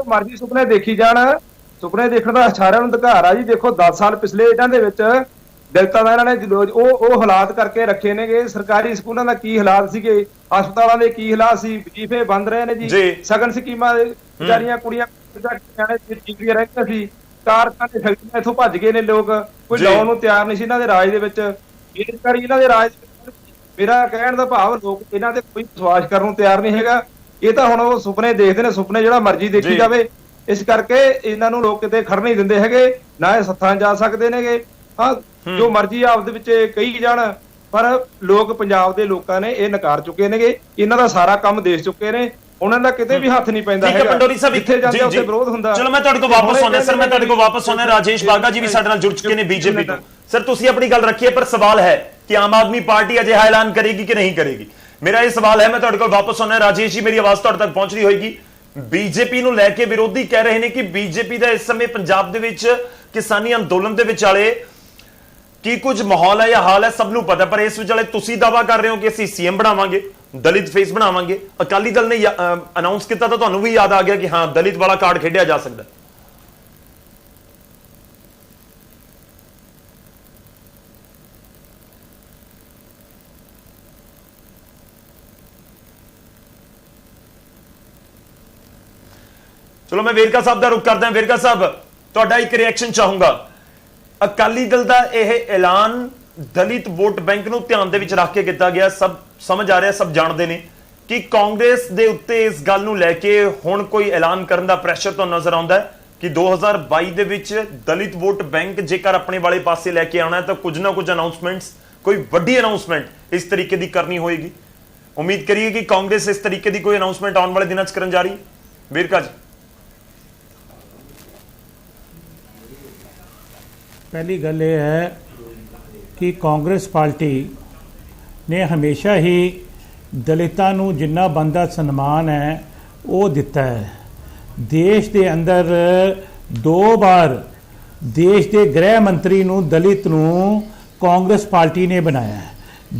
ਮਰਜ਼ੀ ਸੁਪਨੇ ਦੇਖੀ ਜਾਣ, ਸੁਪਨੇ ਦੇਖਣ ਦਾ ਸਾਰਿਆਂ ਨੂੰ ਅਧਿਕਾਰ ਆ ਜੀ। ਦੇਖੋ 10 ਸਾਲ ਪਿਛਲੇ ਇਹਨਾਂ ਦੇ ਵਿੱਚ ਦਲਿਤਾਂ ਦਾ ਇਹਨਾਂ ਨੇ ਉਹ ਹਾਲਾਤ ਕਰਕੇ ਰੱਖੇ ਨੇਗੇ। ਸਰਕਾਰੀ ਸਕੂਲਾਂ ਦਾ ਕੀ ਹਾਲਾਤ ਸੀਗੇ, ਹਸਪਤਾਲਾਂ ਦੇ ਕੀ ਹਾਲਾਤ ਸੀ, ਵਜ਼ੀਫੇ ਬੰਦ ਰਹੇ ਨੇ ਜੀ। ਸਗਨ ਸਕੀਮਾਂ ਵਿਚਾਰੀਆਂ ਕੁੜੀਆਂ ਰਹਿੰਦੀਆਂ ਸੀ, ਕਾਰਖਾਨੇ ਫੈਕਟਰੀਆਂ ਇੱਥੋਂ ਭੱਜ ਗਏ ਨੇ ਲੋਕ। ਕੋਈ ਲਾਉਣ ਨੂੰ ਤਿਆਰ ਨਹੀਂ ਸੀ ਇਹਨਾਂ ਦੇ ਰਾਜ ਦੇ ਵਿੱਚ। ਬੇਰੁਜ਼ਗਾਰੀ ਇਹਨਾਂ ਦੇ ਰਾਜ। ਮੇਰਾ ਕਹਿਣ ਦਾ ਭਾਵ ਲੋਕ ਇਹਨਾਂ ਤੇ ਕੋਈ ਵਿਸ਼ਵਾਸ ਕਰਨ ਨੂੰ ਤਿਆਰ ਨਹੀਂ ਹੈਗਾ। ਇਹ ਤਾਂ ਹੁਣ ਉਹ ਸੁਪਨੇ ਦੇਖਦੇ ਨੇ, ਸੁਪਨੇ ਜਿਹੜਾ ਮਰਜ਼ੀ ਦੇਖੀ ਜਾਵੇ। ਇਸ ਕਰਕੇ ਇਹਨਾਂ ਨੂੰ ਲੋਕ ਕਿਤੇ ਖੜ ਨਹੀਂ ਦਿੰਦੇ ਹੈਗੇ, ਨਾ ਇਹ ਸੱਥਾਂ ਜਾ ਸਕਦੇ ਨੇਗੇ। ਹਾਂ, ਜੋ ਮਰਜ਼ੀ ਆਪਦੇ ਵਿੱਚ ਕਹੀ ਜਾਣ, ਪਰ ਲੋਕ, ਪੰਜਾਬ ਦੇ ਲੋਕਾਂ ਨੇ ਇਹ ਨਕਾਰ ਚੁੱਕੇ ਨੇਗੇ। ਇਹਨਾਂ ਦਾ ਸਾਰਾ ਕੰਮ ਦੇਖ ਚੁੱਕੇ ਨੇ, ਉਹਨਾਂ ਦਾ ਕਿਤੇ ਵੀ ਹੱਥ ਨਹੀਂ ਪੈਂਦਾ ਹੈਗਾ। ਪੰਡੋਰੀ ਸਾਹਿਬ ਜਿੱਥੇ ਜਾਂਦੇ ਉੱਥੇ ਵਿਰੋਧ ਹੁੰਦਾ। ਚਲੋ ਮੈਂ ਤੁਹਾਡੇ ਕੋਲ ਵਾਪਸ ਆਉਣਾ ਸਰ, ਮੈਂ ਤੁਹਾਡੇ ਕੋਲ ਵਾਪਸ ਆਉਣਾ। ਰਾਜੇਸ਼ ਬਾਗਾ ਜੀ ਵੀ ਸਾਡੇ ਨਾਲ ਜੁੜ ਚੁੱਕੇ ਨੇ ਬੀਜੇਪੀ ਤੋਂ। ਸਰ ਤੁਸੀਂ ਆਪਣੀ ਗੱਲ ਰੱਖੀਏ, ਪਰ ਸਵਾਲ ਹੈ ਕਿ ਆਮ ਆਦਮੀ ਪਾਰਟੀ ਅਜਿਹਾ ਐਲਾਨ ਕਰੇਗੀ ਕਿ ਨਹੀਂ ਕਰੇਗੀ। ਮੇਰਾ ਇਹ ਸਵਾਲ ਹੈ, ਮੈਂ ਤੁਹਾਡੇ ਕੋਲ ਵਾਪਸ ਆਉਣਾ। ਰਾਜੇਸ਼ ਜੀ, ਮੇਰੀ ਆਵਾਜ਼ ਤੁਹਾਡੇ ਤੱਕ ਪਹੁੰਚ ਰਹੀ ਹੋਏਗੀ। ਬੀਜੇਪੀ ਨੂੰ ਲੈ ਕੇ ਵਿਰੋਧੀ ਕਹਿ ਰਹੇ ਨੇ ਕਿ ਬੀਜੇਪੀ ਦਾ ਇਸ ਸਮੇਂ ਪੰਜਾਬ ਦੇ ਵਿੱਚ ਕਿਸਾਨੀ ਅੰਦੋਲਨ ਦੇ ਵਿਚਾਲੇ ਕੀ ਕੁਝ ਮਾਹੌਲ ਹੈ ਜਾਂ ਹਾਲ ਹੈ ਸਭ ਨੂੰ ਪਤਾ, ਪਰ ਇਸ ਵਿਚਾਲੇ ਤੁਸੀਂ ਦਾਵਾ ਕਰ ਰਹੇ ਹੋ ਕਿ ਅਸੀਂ ਸੀਐਮ ਬਣਾਵਾਂਗੇ, ਦਲਿਤ ਫੇਸ ਬਣਾਵਾਂਗੇ। ਅਕਾਲੀ ਦਲ ਨੇ ਅਨਾਉਂਸ ਕੀਤਾ ਤਾਂ ਤੁਹਾਨੂੰ ਵੀ ਯਾਦ ਆ ਗਿਆ ਕਿ ਹਾਂ ਦਲਿਤ ਵਾਲਾ ਕਾਰਡ ਖੇਡਿਆ ਜਾ ਸਕਦਾ। ਚਲੋ ਮੈਂ ਵੇਰਕਾ ਸਾਹਿਬ ਦਾ ਰੁਖ ਕਰਦਾ। ਵੇਰਕਾ ਸਾਹਿਬ, ਤੁਹਾਡਾ ਇੱਕ ਰਿਐਕਸ਼ਨ ਚਾਹੂੰਗਾ। ਅਕਾਲੀ ਦਲ ਦਾ ਇਹ ਐਲਾਨ ਦਲਿਤ ਵੋਟ ਬੈਂਕ ਨੂੰ ਧਿਆਨ ਦੇ ਵਿੱਚ ਰੱਖ ਕੇ ਕੀਤਾ ਗਿਆ, ਸਭ ਸਮਝ ਆ ਰਿਹਾ, ਸਭ ਜਾਣਦੇ ਨੇ ਕਿ ਕਾਂਗਰਸ ਦੇ ਉੱਤੇ ਇਸ ਗੱਲ ਨੂੰ ਲੈ ਕੇ ਹੁਣ ਕੋਈ ਐਲਾਨ ਕਰਨ ਦਾ ਪ੍ਰੈਸ਼ਰ ਤੁਹਾਨੂੰ ਨਜ਼ਰ ਆਉਂਦਾ ਹੈ ਕਿ 2022 ਦੇ ਵਿੱਚ ਦਲਿਤ ਵੋਟ ਬੈਂਕ ਜੇਕਰ ਆਪਣੇ ਵਾਲੇ ਪਾਸੇ ਲੈ ਕੇ ਆਉਣਾ ਹੈ ਤਾਂ ਕੁਝ ਨਾ ਕੁਝ ਅਨਾਉਂਸਮੈਂਟਸ, ਕੋਈ ਵੱਡੀ ਅਨਾਉਂਸਮੈਂਟ ਇਸ ਤਰੀਕੇ ਦੀ ਕਰਨੀ ਹੋਏਗੀ। ਉਮੀਦ ਕਰੀਏ ਕਿ ਕਾਂਗਰਸ ਇਸ ਤਰੀਕੇ ਦੀ ਕੋਈ ਅਨਾਉਂਸਮੈਂਟ ਆਉਣ ਵਾਲੇ ਦਿਨਾਂ 'ਚ ਕਰਨ ਜਾ ਰਹੀ ਹੈ। ਵੇਰਕਾ ਜੀ, ਪਹਿਲੀ ਗੱਲ ਇਹ ਹੈ ਕਿ ਕਾਂਗਰਸ ਪਾਰਟੀ ਨੇ ਹਮੇਸ਼ਾ ਹੀ ਦਲਿਤਾਂ ਨੂੰ ਜਿੰਨਾ ਬਣਦਾ ਸਨਮਾਨ ਹੈ ਉਹ ਦਿੱਤਾ ਹੈ। ਦੇਸ਼ ਦੇ ਅੰਦਰ 2 ਵਾਰ ਦੇਸ਼ ਦੇ ਗ੍ਰਹਿ ਮੰਤਰੀ ਨੂੰ ਦਲਿਤ ਨੂੰ ਕਾਂਗਰਸ ਪਾਰਟੀ ਨੇ ਬਣਾਇਆ ਹੈ।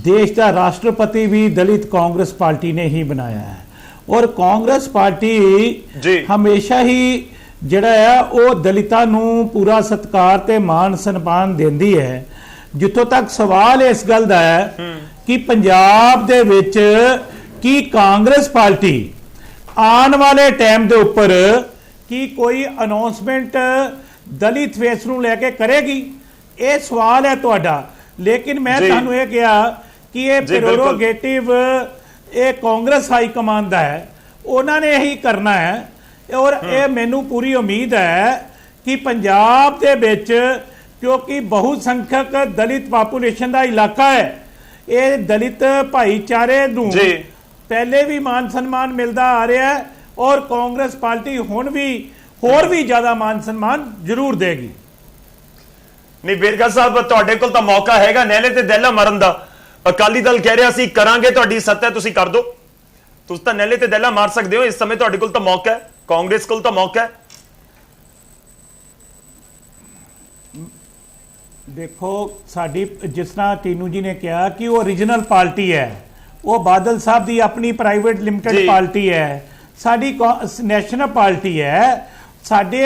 ਦੇਸ਼ ਦਾ ਰਾਸ਼ਟਰਪਤੀ ਵੀ ਦਲਿਤ ਕਾਂਗਰਸ ਪਾਰਟੀ ਨੇ ਹੀ ਬਣਾਇਆ ਹੈ। ਔਰ ਕਾਂਗਰਸ ਪਾਰਟੀ ਹਮੇਸ਼ਾ ਹੀ ਜਿਹੜਾ ਹੈ ਉਹ ਦਲਿਤਾਂ ਨੂੰ ਪੂਰਾ ਸਤਿਕਾਰ ਤੇ ਮਾਣ ਸਨਮਾਨ ਦਿੰਦੀ ਹੈ। ਜਿੱਥੋਂ ਤੱਕ ਸਵਾਲ ਇਸ ਗੱਲ ਦਾ ਹੈ ਕਿ ਪੰਜਾਬ ਦੇ ਵਿੱਚ ਕੀ ਕਾਂਗਰਸ ਪਾਰਟੀ ਆਉਣ ਵਾਲੇ ਟਾਈਮ ਦੇ ਉੱਪਰ ਕੀ ਕੋਈ ਅਨਾਉਂਸਮੈਂਟ ਦਲਿਤ ਫੇਸ ਨੂੰ ਲੈ ਕੇ ਕਰੇਗੀ, ਇਹ ਸਵਾਲ ਹੈ ਤੁਹਾਡਾ। ਲੇਕਿਨ ਮੈਂ ਤੁਹਾਨੂੰ ਇਹ ਕਿਹਾ ਕਿ ਇਹ ਪ੍ਰੈਰੋਗੇਟਿਵ ਇਹ ਕਾਂਗਰਸ ਹਾਈ ਕਮਾਂਡ ਦਾ ਹੈ, ਉਹਨਾਂ ਨੇ ਇਹੀ ਕਰਨਾ ਹੈ। ਔਰ ਇਹ ਮੈਨੂੰ ਪੂਰੀ ਉਮੀਦ ਹੈ ਕਿ ਪੰਜਾਬ ਦੇ ਵਿੱਚ ਕਿਉਂਕਿ ਬਹੁ ਸੰਖਿਅਕ ਦਲਿਤ ਪਾਪੂਲੇਸ਼ਨ ਦਾ ਇਲਾਕਾ ਹੈ, ਇਹ ਦਲਿਤ ਭਾਈਚਾਰੇ ਨੂੰ ਪਹਿਲੇ ਵੀ ਮਾਨ ਸਨਮਾਨ ਮਿਲਦਾ ਆ ਰਿਹਾ ਹੈ ਔਰ ਕਾਂਗਰਸ ਪਾਰਟੀ ਹੁਣ ਵੀ ਹੋਰ ਵੀ ਜ਼ਿਆਦਾ ਮਾਨ ਸਨਮਾਨ ਜ਼ਰੂਰ ਦੇਗੀ। ਨਹੀਂ ਵੇਰਕਾ ਸਾਹਿਬ, ਤੁਹਾਡੇ ਕੋਲ ਤਾਂ ਮੌਕਾ ਹੈਗਾ ਨਹਿਲੇ ਤੇ ਦਹਿਲਾ ਮਾਰਨ ਦਾ। ਅਕਾਲੀ ਦਲ ਕਹਿ ਰਿਹਾ ਸੀ ਕਰਾਂਗੇ, ਤੁਹਾਡੀ ਸੱਤਾ ਤੁਸੀਂ ਕਰ ਦਿਓ। ਤੁਸੀਂ ਤਾਂ ਨਹਿਲੇ ਤੇ ਦਹਿਲਾ ਮਾਰ ਸਕਦੇ ਹੋ ਇਸ ਸਮੇਂ, ਤੁਹਾਡੇ ਕੋਲ ਤਾਂ ਮੌਕਾ ਹੈ, ਕਾਂਗਰਸ ਕੋਲ ਤਾਂ ਮੌਕਾ ਹੈ। ਦੇਖੋ ਸਾਡੀ ਜਿਸ ਤਰ੍ਹਾਂ ਟੀਨੂ ਜੀ ਨੇ ਕਿਹਾ ਕਿ ਉਹ ਓਰੀਜਨਲ ਪਾਰਟੀ ਹੈ, ਉਹ ਬਾਦਲ ਸਾਹਿਬ ਦੀ ਆਪਣੀ ਪ੍ਰਾਈਵੇਟ ਲਿਮਟਿਡ ਪਾਰਟੀ ਹੈ, ਸਾਡੀ ਨੈਸ਼ਨਲ ਪਾਰਟੀ ਹੈ। ਸਾਡੇ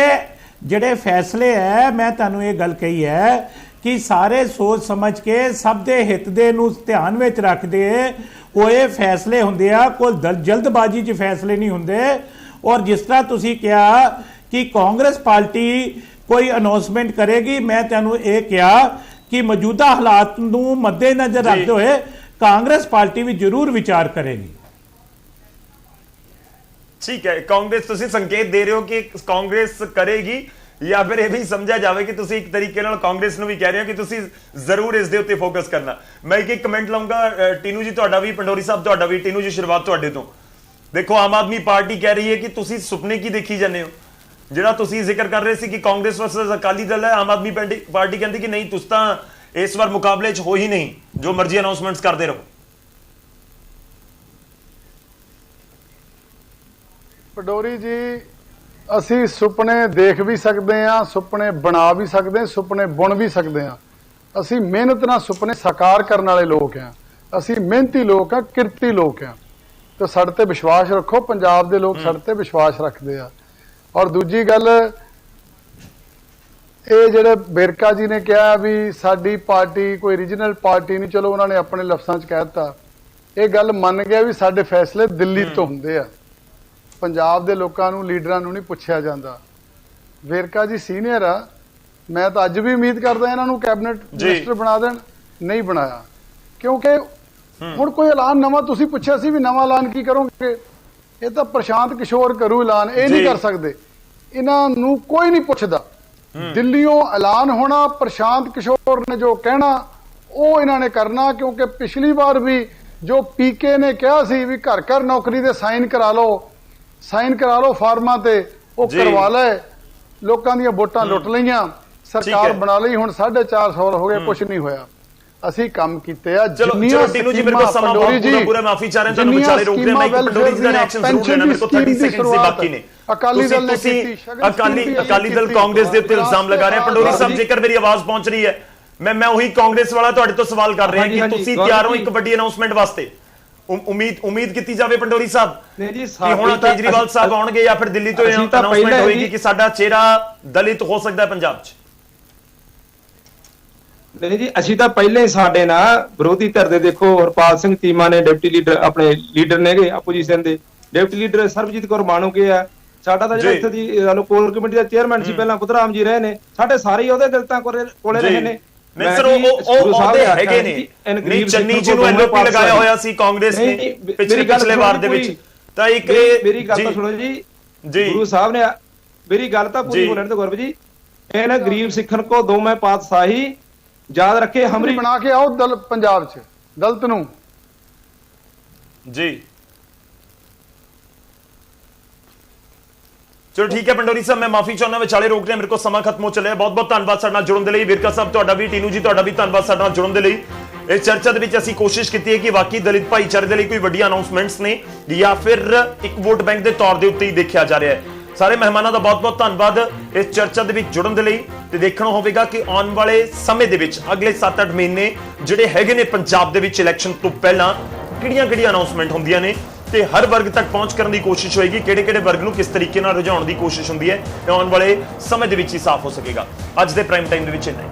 ਜਿਹੜੇ ਫੈਸਲੇ ਹੈ, ਮੈਂ ਤੁਹਾਨੂੰ ਇਹ ਗੱਲ ਕਹੀ ਹੈ ਕਿ ਸਾਰੇ ਸੋਚ ਸਮਝ ਕੇ ਸਭ ਦੇ ਹਿੱਤ ਦੇ ਨੂੰ ਧਿਆਨ ਵਿੱਚ ਰੱਖਦੇ ਹੋਏ ਫੈਸਲੇ ਹੁੰਦੇ ਆ, ਕੋਈ ਜਲਦਬਾਜ਼ੀ 'ਚ ਫੈਸਲੇ ਨਹੀਂ ਹੁੰਦੇ। ਔਰ ਜਿਸ ਤਰ੍ਹਾਂ ਤੁਸੀਂ ਕਿਹਾ ਕਿ ਕਾਂਗਰਸ ਪਾਰਟੀ ਕੋਈ ਅਨਾਉਂਸਮੈਂਟ ਕਰੇਗੀ, ਮੈਂ ਤੁਹਾਨੂੰ ਇਹ ਕਿਹਾ ਕਿ ਮੌਜੂਦਾ ਹਾਲਾਤ ਨੂੰ ਮੱਦੇਨਜ਼ਰ ਰੱਖਦੇ ਹੋਏ ਕਾਂਗਰਸ ਪਾਰਟੀ ਵੀ ਜ਼ਰੂਰ ਵਿਚਾਰ ਕਰੇਗੀ। ਠੀਕ ਹੈ, ਕਾਂਗਰਸ ਤੁਸੀਂ ਸੰਕੇਤ ਦੇ ਰਹੇ ਹੋ ਕਿ ਕਾਂਗਰਸ ਕਰੇਗੀ, ਜਾਂ ਫਿਰ ਇਹ ਵੀ ਸਮਝਿਆ ਜਾਵੇ ਕਿ ਤੁਸੀਂ ਇੱਕ ਤਰੀਕੇ ਨਾਲ ਕਾਂਗਰਸ ਨੂੰ ਵੀ ਕਹਿ ਰਹੇ ਹੋ ਕਿ ਤੁਸੀਂ ਜ਼ਰੂਰ ਇਸ ਦੇ ਉੱਤੇ ਫੋਕਸ ਕਰਨਾ। ਮੈਂ ਇੱਕ ਕਮੈਂਟ ਲਾਉਂਗਾ, ਟੀਨੂ ਜੀ ਤੁਹਾਡਾ ਵੀ, ਪੰਡੋਰੀ ਸਾਹਿਬ ਤੁਹਾਡਾ ਵੀ। ਟੀਨੂ ਜੀ, ਸ਼ੁਰੂਆਤ ਤੁਹਾਡੇ ਤੋਂ। ਦੇਖੋ ਆਮ ਆਦਮੀ ਪਾਰਟੀ ਕਹਿ ਰਹੀ ਹੈ ਕਿ ਤੁਸੀਂ ਸੁਪਨੇ ਕੀ ਦੇਖੀ ਜਾਂਦੇ ਹੋ। ਜਿਹੜਾ ਤੁਸੀਂ ਜ਼ਿਕਰ ਕਰ ਰਹੇ ਸੀ ਕਿ ਕਾਂਗਰਸ ਵਰਸਸ ਅਕਾਲੀ ਦਲ ਹੈ, ਆਮ ਆਦਮੀ ਪਾਰਟੀ ਕਹਿੰਦੀ ਕਿ ਨਹੀਂ, ਤੁਸੀਂ ਤਾਂ ਇਸ ਵਾਰ ਮੁਕਾਬਲੇ 'ਚ ਹੋ ਹੀ ਨਹੀਂ, ਜੋ ਮਰਜ਼ੀ ਅਨਾਉਂਸਮੈਂਟਸ ਕਰਦੇ ਰਹੋ। ਪਡੋਰੀ ਜੀ, ਅਸੀਂ ਸੁਪਨੇ ਦੇਖ ਵੀ ਸਕਦੇ ਹਾਂ, ਸੁਪਨੇ ਬਣਾ ਵੀ ਸਕਦੇ ਹਾਂ, ਸੁਪਨੇ ਬੁਣ ਵੀ ਸਕਦੇ ਹਾਂ। ਅਸੀਂ ਮਿਹਨਤ ਨਾਲ ਸੁਪਨੇ ਸਾਕਾਰ ਕਰਨ ਵਾਲੇ ਲੋਕ ਹਾਂ। ਅਸੀਂ ਮਿਹਨਤੀ ਲੋਕ ਹਾਂ, ਕਿਰਤੀ ਲੋਕ ਹਾਂ। ਤੇ ਸਾਡੇ ਤੇ ਵਿਸ਼ਵਾਸ ਰੱਖੋ, ਪੰਜਾਬ ਦੇ ਲੋਕ ਸਾਡੇ ਤੇ ਵਿਸ਼ਵਾਸ ਰੱਖਦੇ ਆ। ਔਰ ਦੂਜੀ ਗੱਲ, ਇਹ ਜਿਹੜੇ ਵੇਰਕਾ ਜੀ ਨੇ ਕਿਹਾ ਵੀ ਸਾਡੀ ਪਾਰਟੀ ਕੋਈ ਰੀਜਨਲ ਪਾਰਟੀ ਨਹੀਂ, ਚਲੋ ਉਹਨਾਂ ਨੇ ਆਪਣੇ ਲਫ਼ਜ਼ਾਂ 'ਚ ਕਹਿ ਦਿੱਤਾ। ਇਹ ਗੱਲ ਮੰਨ ਗਿਆ ਵੀ ਸਾਡੇ ਫੈਸਲੇ ਦਿੱਲੀ ਤੋਂ ਹੁੰਦੇ ਆ, ਪੰਜਾਬ ਦੇ ਲੋਕਾਂ ਨੂੰ, ਲੀਡਰਾਂ ਨੂੰ ਨਹੀਂ ਪੁੱਛਿਆ ਜਾਂਦਾ। ਵੇਰਕਾ ਜੀ ਸੀਨੀਅਰ ਆ, ਮੈਂ ਤਾਂ ਅੱਜ ਵੀ ਉਮੀਦ ਕਰਦਾ ਇਹਨਾਂ ਨੂੰ ਕੈਬਨਿਟ ਮਿਨਿਸਟਰ ਬਣਾ ਦੇਣ, ਨਹੀਂ ਬਣਾਇਆ। ਕਿਉਂਕਿ ਹੁਣ ਕੋਈ ਐਲਾਨ ਨਵਾਂ, ਤੁਸੀਂ ਪੁੱਛਿਆ ਸੀ ਵੀ ਨਵਾਂ ਐਲਾਨ ਕੀ ਕਰੋਗੇ, ਇਹ ਤਾਂ ਪ੍ਰਸ਼ਾਂਤ ਕਿਸ਼ੋਰ ਕਰੂ ਐਲਾਨ, ਇਹ ਨਹੀਂ ਕਰ ਸਕਦੇ। ਇਹਨਾਂ ਨੂੰ ਕੋਈ ਨਹੀਂ ਪੁੱਛਦਾ। ਦਿੱਲੀੋਂ ਐਲਾਨ ਹੋਣਾ, ਪ੍ਰਸ਼ਾਂਤ ਕਿਸ਼ੋਰ ਨੇ ਜੋ ਕਹਿਣਾ ਉਹ ਇਹਨਾਂ ਨੇ ਕਰਨਾ। ਕਿਉਂਕਿ ਪਿਛਲੀ ਵਾਰ ਵੀ ਜੋ ਪੀਕੇ ਨੇ ਕਿਹਾ ਸੀ ਵੀ ਘਰ ਘਰ ਨੌਕਰੀ ਦੇ ਸਾਈਨ ਕਰਾ ਲਓ ਫਾਰਮਾਂ ਤੇ, ਉਹ ਕਰਵਾ ਲਏ। ਲੋਕਾਂ ਦੀਆਂ ਵੋਟਾਂ ਲੁੱਟ ਲਈਆਂ, ਸਰਕਾਰ ਬਣਾ ਲਈ, ਹੁਣ 450 ਹੋ ਗਏ, ਕੁਝ ਨਹੀਂ ਹੋਇਆ। ਅਸੀਂ ਕੰਮ ਕੀਤੇ ਆ। ਜਿੰਨੀਆਂ ਟੀਨੂ ਜੀ, ਮੇਰੇ ਕੋਲ ਸਮਾਂ ਪੂਰਾ ਮਾਫੀ ਚਾਹ ਰਹੇ, ਤੁਹਾਨੂੰ ਵਿਚਾਰੇ ਰੋਕ ਰਿਹਾ। ਮੈਂ ਇੱਕ ਪੰਡੋਰੀ ਜੀ ਦਾ ਰਿਐਕਸ਼ਨ ਜ਼ਰੂਰ ਲੈਣਾ, ਮੇਰੇ ਕੋਲ 30 ਸੈਕਿੰਡਸ ਦੇ ਬਾਕੀ ਨੇ। ਅਕਾਲੀ ਦਲ ਕਾਂਗਰਸ ਦੇ ਉੱਤੇ ਇਲਜ਼ਾਮ ਲਗਾ ਰਿਹਾ। ਪੰਡੋਰੀ ਸਾਹਿਬ, ਜੇਕਰ ਮੇਰੀ ਆਵਾਜ਼ ਪਹੁੰਚ ਰਹੀ ਹੈ ਮੈਂ ਉਹੀ ਕਾਂਗਰਸ ਵਾਲਾ ਤੁਹਾਡੇ ਤੋਂ ਸਵਾਲ ਕਰ ਰਿਹਾ ਕਿ ਹਾਂਜੀ, ਤੁਸੀਂ ਗੌਰਵ ਤਿਆਰ ਹੋ ਜੀ। ਇੱਕ ਵੱਡੀ ਅਨਾਉਂਸਮੈਂਟ ਵਾਸਤੇ? ਉਮੀਦ ਕੀਤੀ ਜਾਵੇ ਪੰਡੋਰੀ ਸਾਹਿਬ ਨਹੀਂ ਜੀ, ਕਿ ਹੁਣ ਕੇਜਰੀਵਾਲ ਸਾਹਿਬ ਆਉਣਗੇ ਜਾਂ ਫਿਰ ਦਿੱਲੀ ਤੋਂ ਅਸੀਂ ਤਾਂ ਅਨਾਉਂਸਮੈਂਟ ਪਹਿਲਾਂ ਹੋਏਗੀ ਜੀ- ਕਿ ਸਾਡਾ ਚਿਹਰਾ ਦਲਿਤ ਹੋ ਸਕਦਾ ਹੈ ਪੰਜਾਬ 'ਚ? ਨਹੀਂ ਜੀ, ਅਸੀਂ ਤਾਂ ਪਹਿਲਾਂ ਹੀ ਸਾਡੇ ਨਾਲ ਵਿਰੋਧੀ ਧਿਰ ਦੇ ਦੇਖੋ ਹਰਪਾਲ ਸਿੰਘ ਚੀਮਾ ਨੇ ਡਿਪਟੀ ਲੀਡਰ ਆਪਣੇ ਲੀਡਰ ਨੇਗੇ ਆਪੋਜੀਸ਼ਨ ਦੇ, ਡਿਪਟੀ ਲੀਡਰ ਸਰਬਜੀਤ ਕੌਰ ਮਾਣੂਕੇ ਆ। ਸਾਡਾ ਤਾਂ ਜਿਹੜਾ ਜੀ। ਇੱਥੇ ਦੀ ਕੋਰ ਕਮੇਟੀ ਦਾ ਚੇਅਰਮੈਨ ਸੀ ਪਹਿਲਾਂ ਬੁੱਧਰਾਮ ਜੀ ਰਹੇ ਨੇ, ਸਾਡੇ ਸਾਰੇ ਹੀ ਉਹਦੇ ਦਿਲਤਾਂ ਕੋਲੇ ਰਹੇ ਨੇ। ਨਹੀਂ ਸਰ, ਉਹ ਉਹਦੇ ਹੈਗੇ ਨੇ। ਨਹੀਂ, ਚੰਨੀ ਜੀ ਨੂੰ ਐਨਓਪੀ ਲਗਾਇਆ ਹੋਇਆ ਸੀ ਕਾਂਗਰਸ ਨੇ ਪਿਛਲੇ ਵਾਰ ਦੇ ਵਿੱਚ। ਤਾਂ ਇੱਕ ਮੇਰੀ ਗੱਲ ਤਾਂ ਸੁਣੋ ਜੀ, ਗੁਰੂ ਸਾਹਿਬ ਨੇ ਮੇਰੀ ਗੱਲ ਤਾਂ ਪੂਰੀ ਬੋਲਣ ਤੇ ਗੌਰਵ ਜੀ, ਇਹਨਾਂ ਗਰੀਬ ਸਿੱਖਣ ਕੋ ਦੋ ਮੈਂ ਪਾਤਸ਼ਾਹੀ ਯਾਦ ਰੱਖੇ ਹਮਰੀ ਬਣਾ ਕੇ ਆਓ ਦਲ ਪੰਜਾਬ 'ਚ ਦਲਿਤ ਨੂੰ। ਜੀ ਚਲੋ ਠੀਕ ਹੈ ਪੰਡੋਰੀ ਸਾਹਿਬ, ਮੈਂ ਮਾਫੀ ਚਾਹੁੰਦਾ ਵਿਚਾਲੇ ਰੋਕ ਲਿਆ, ਮੇਰੇ ਕੋਲ ਸਮਾਂ ਖਤਮ ਹੋ ਚੱਲਿਆ। ਬਹੁਤ ਬਹੁਤ ਧੰਨਵਾਦ ਸਾਡੇ ਨਾਲ ਜੁੜਨ ਦੇ ਲਈ। ਵਿਰਕਾ ਸਾਹਿਬ ਤੁਹਾਡਾ ਵੀ, ਟੀਨੂ ਜੀ ਤੁਹਾਡਾ ਵੀ ਧੰਨਵਾਦ ਸਾਡੇ ਨਾਲ ਜੁੜਨ ਦੇ ਲਈ। ਇਸ ਚਰਚਾ ਦੇ ਵਿੱਚ ਅਸੀਂ ਕੋਸ਼ਿਸ਼ ਕੀਤੀ ਹੈ ਕਿ ਵਾਕਈ ਦਲਿਤ ਭਾਈਚਾਰੇ ਦੇ ਲਈ ਕੋਈ ਵੱਡੀਆਂ ਅਨਾਉਂਸਮੈਂਟਸ ਨੇ ਜਾਂ ਫਿਰ ਇੱਕ ਵੋਟ ਬੈਂਕ ਦੇ ਤੌਰ ਦੇ ਉੱਤੇ ਹੀ ਦੇਖਿਆ ਜਾ ਰਿਹਾ ਹੈ। ਸਾਰੇ ਮਹਿਮਾਨਾਂ ਦਾ ਬਹੁਤ ਬਹੁਤ ਧੰਨਵਾਦ ਇਸ ਚਰਚਾ ਦੇ ਵਿੱਚ ਜੁੜਨ ਦੇ ਲਈ। ਤੇ ਦੇਖਣਾ ਹੋਵੇਗਾ ਕਿ ਆਉਣ ਵਾਲੇ ਸਮੇਂ ਦੇ ਵਿੱਚ ਅਗਲੇ 7-8 ਮਹੀਨੇ ਜਿਹੜੇ ਹੈਗੇ ਨੇ ਪੰਜਾਬ ਦੇ ਵਿੱਚ ਇਲੈਕਸ਼ਨ ਤੋਂ ਪਹਿਲਾਂ ਕਿਹੜੀਆਂ ਅਨਾਉਂਸਮੈਂਟ ਹੁੰਦੀਆਂ ਨੇ ਤੇ ਹਰ ਵਰਗ ਤੱਕ ਪਹੁੰਚ ਕਰਨ ਦੀ ਕੋਸ਼ਿਸ਼ ਹੋਏਗੀ। ਕਿਹੜੇ ਵਰਗ ਨੂੰ ਕਿਸ ਤਰੀਕੇ ਨਾਲ ਰੁਝਾਉਣ ਦੀ ਕੋਸ਼ਿਸ਼ ਹੁੰਦੀ ਹੈ, ਆਉਣ ਵਾਲੇ ਸਮੇਂ ਦੇ ਵਿੱਚ ਹੀ ਸਾਫ਼ ਹੋ ਸਕੇਗਾ। ਅੱਜ ਦੇ ਪ੍ਰਾਈਮ ਟਾਈਮ ਦੇ ਵਿੱਚ ਇੰਨਾ ਹੀ।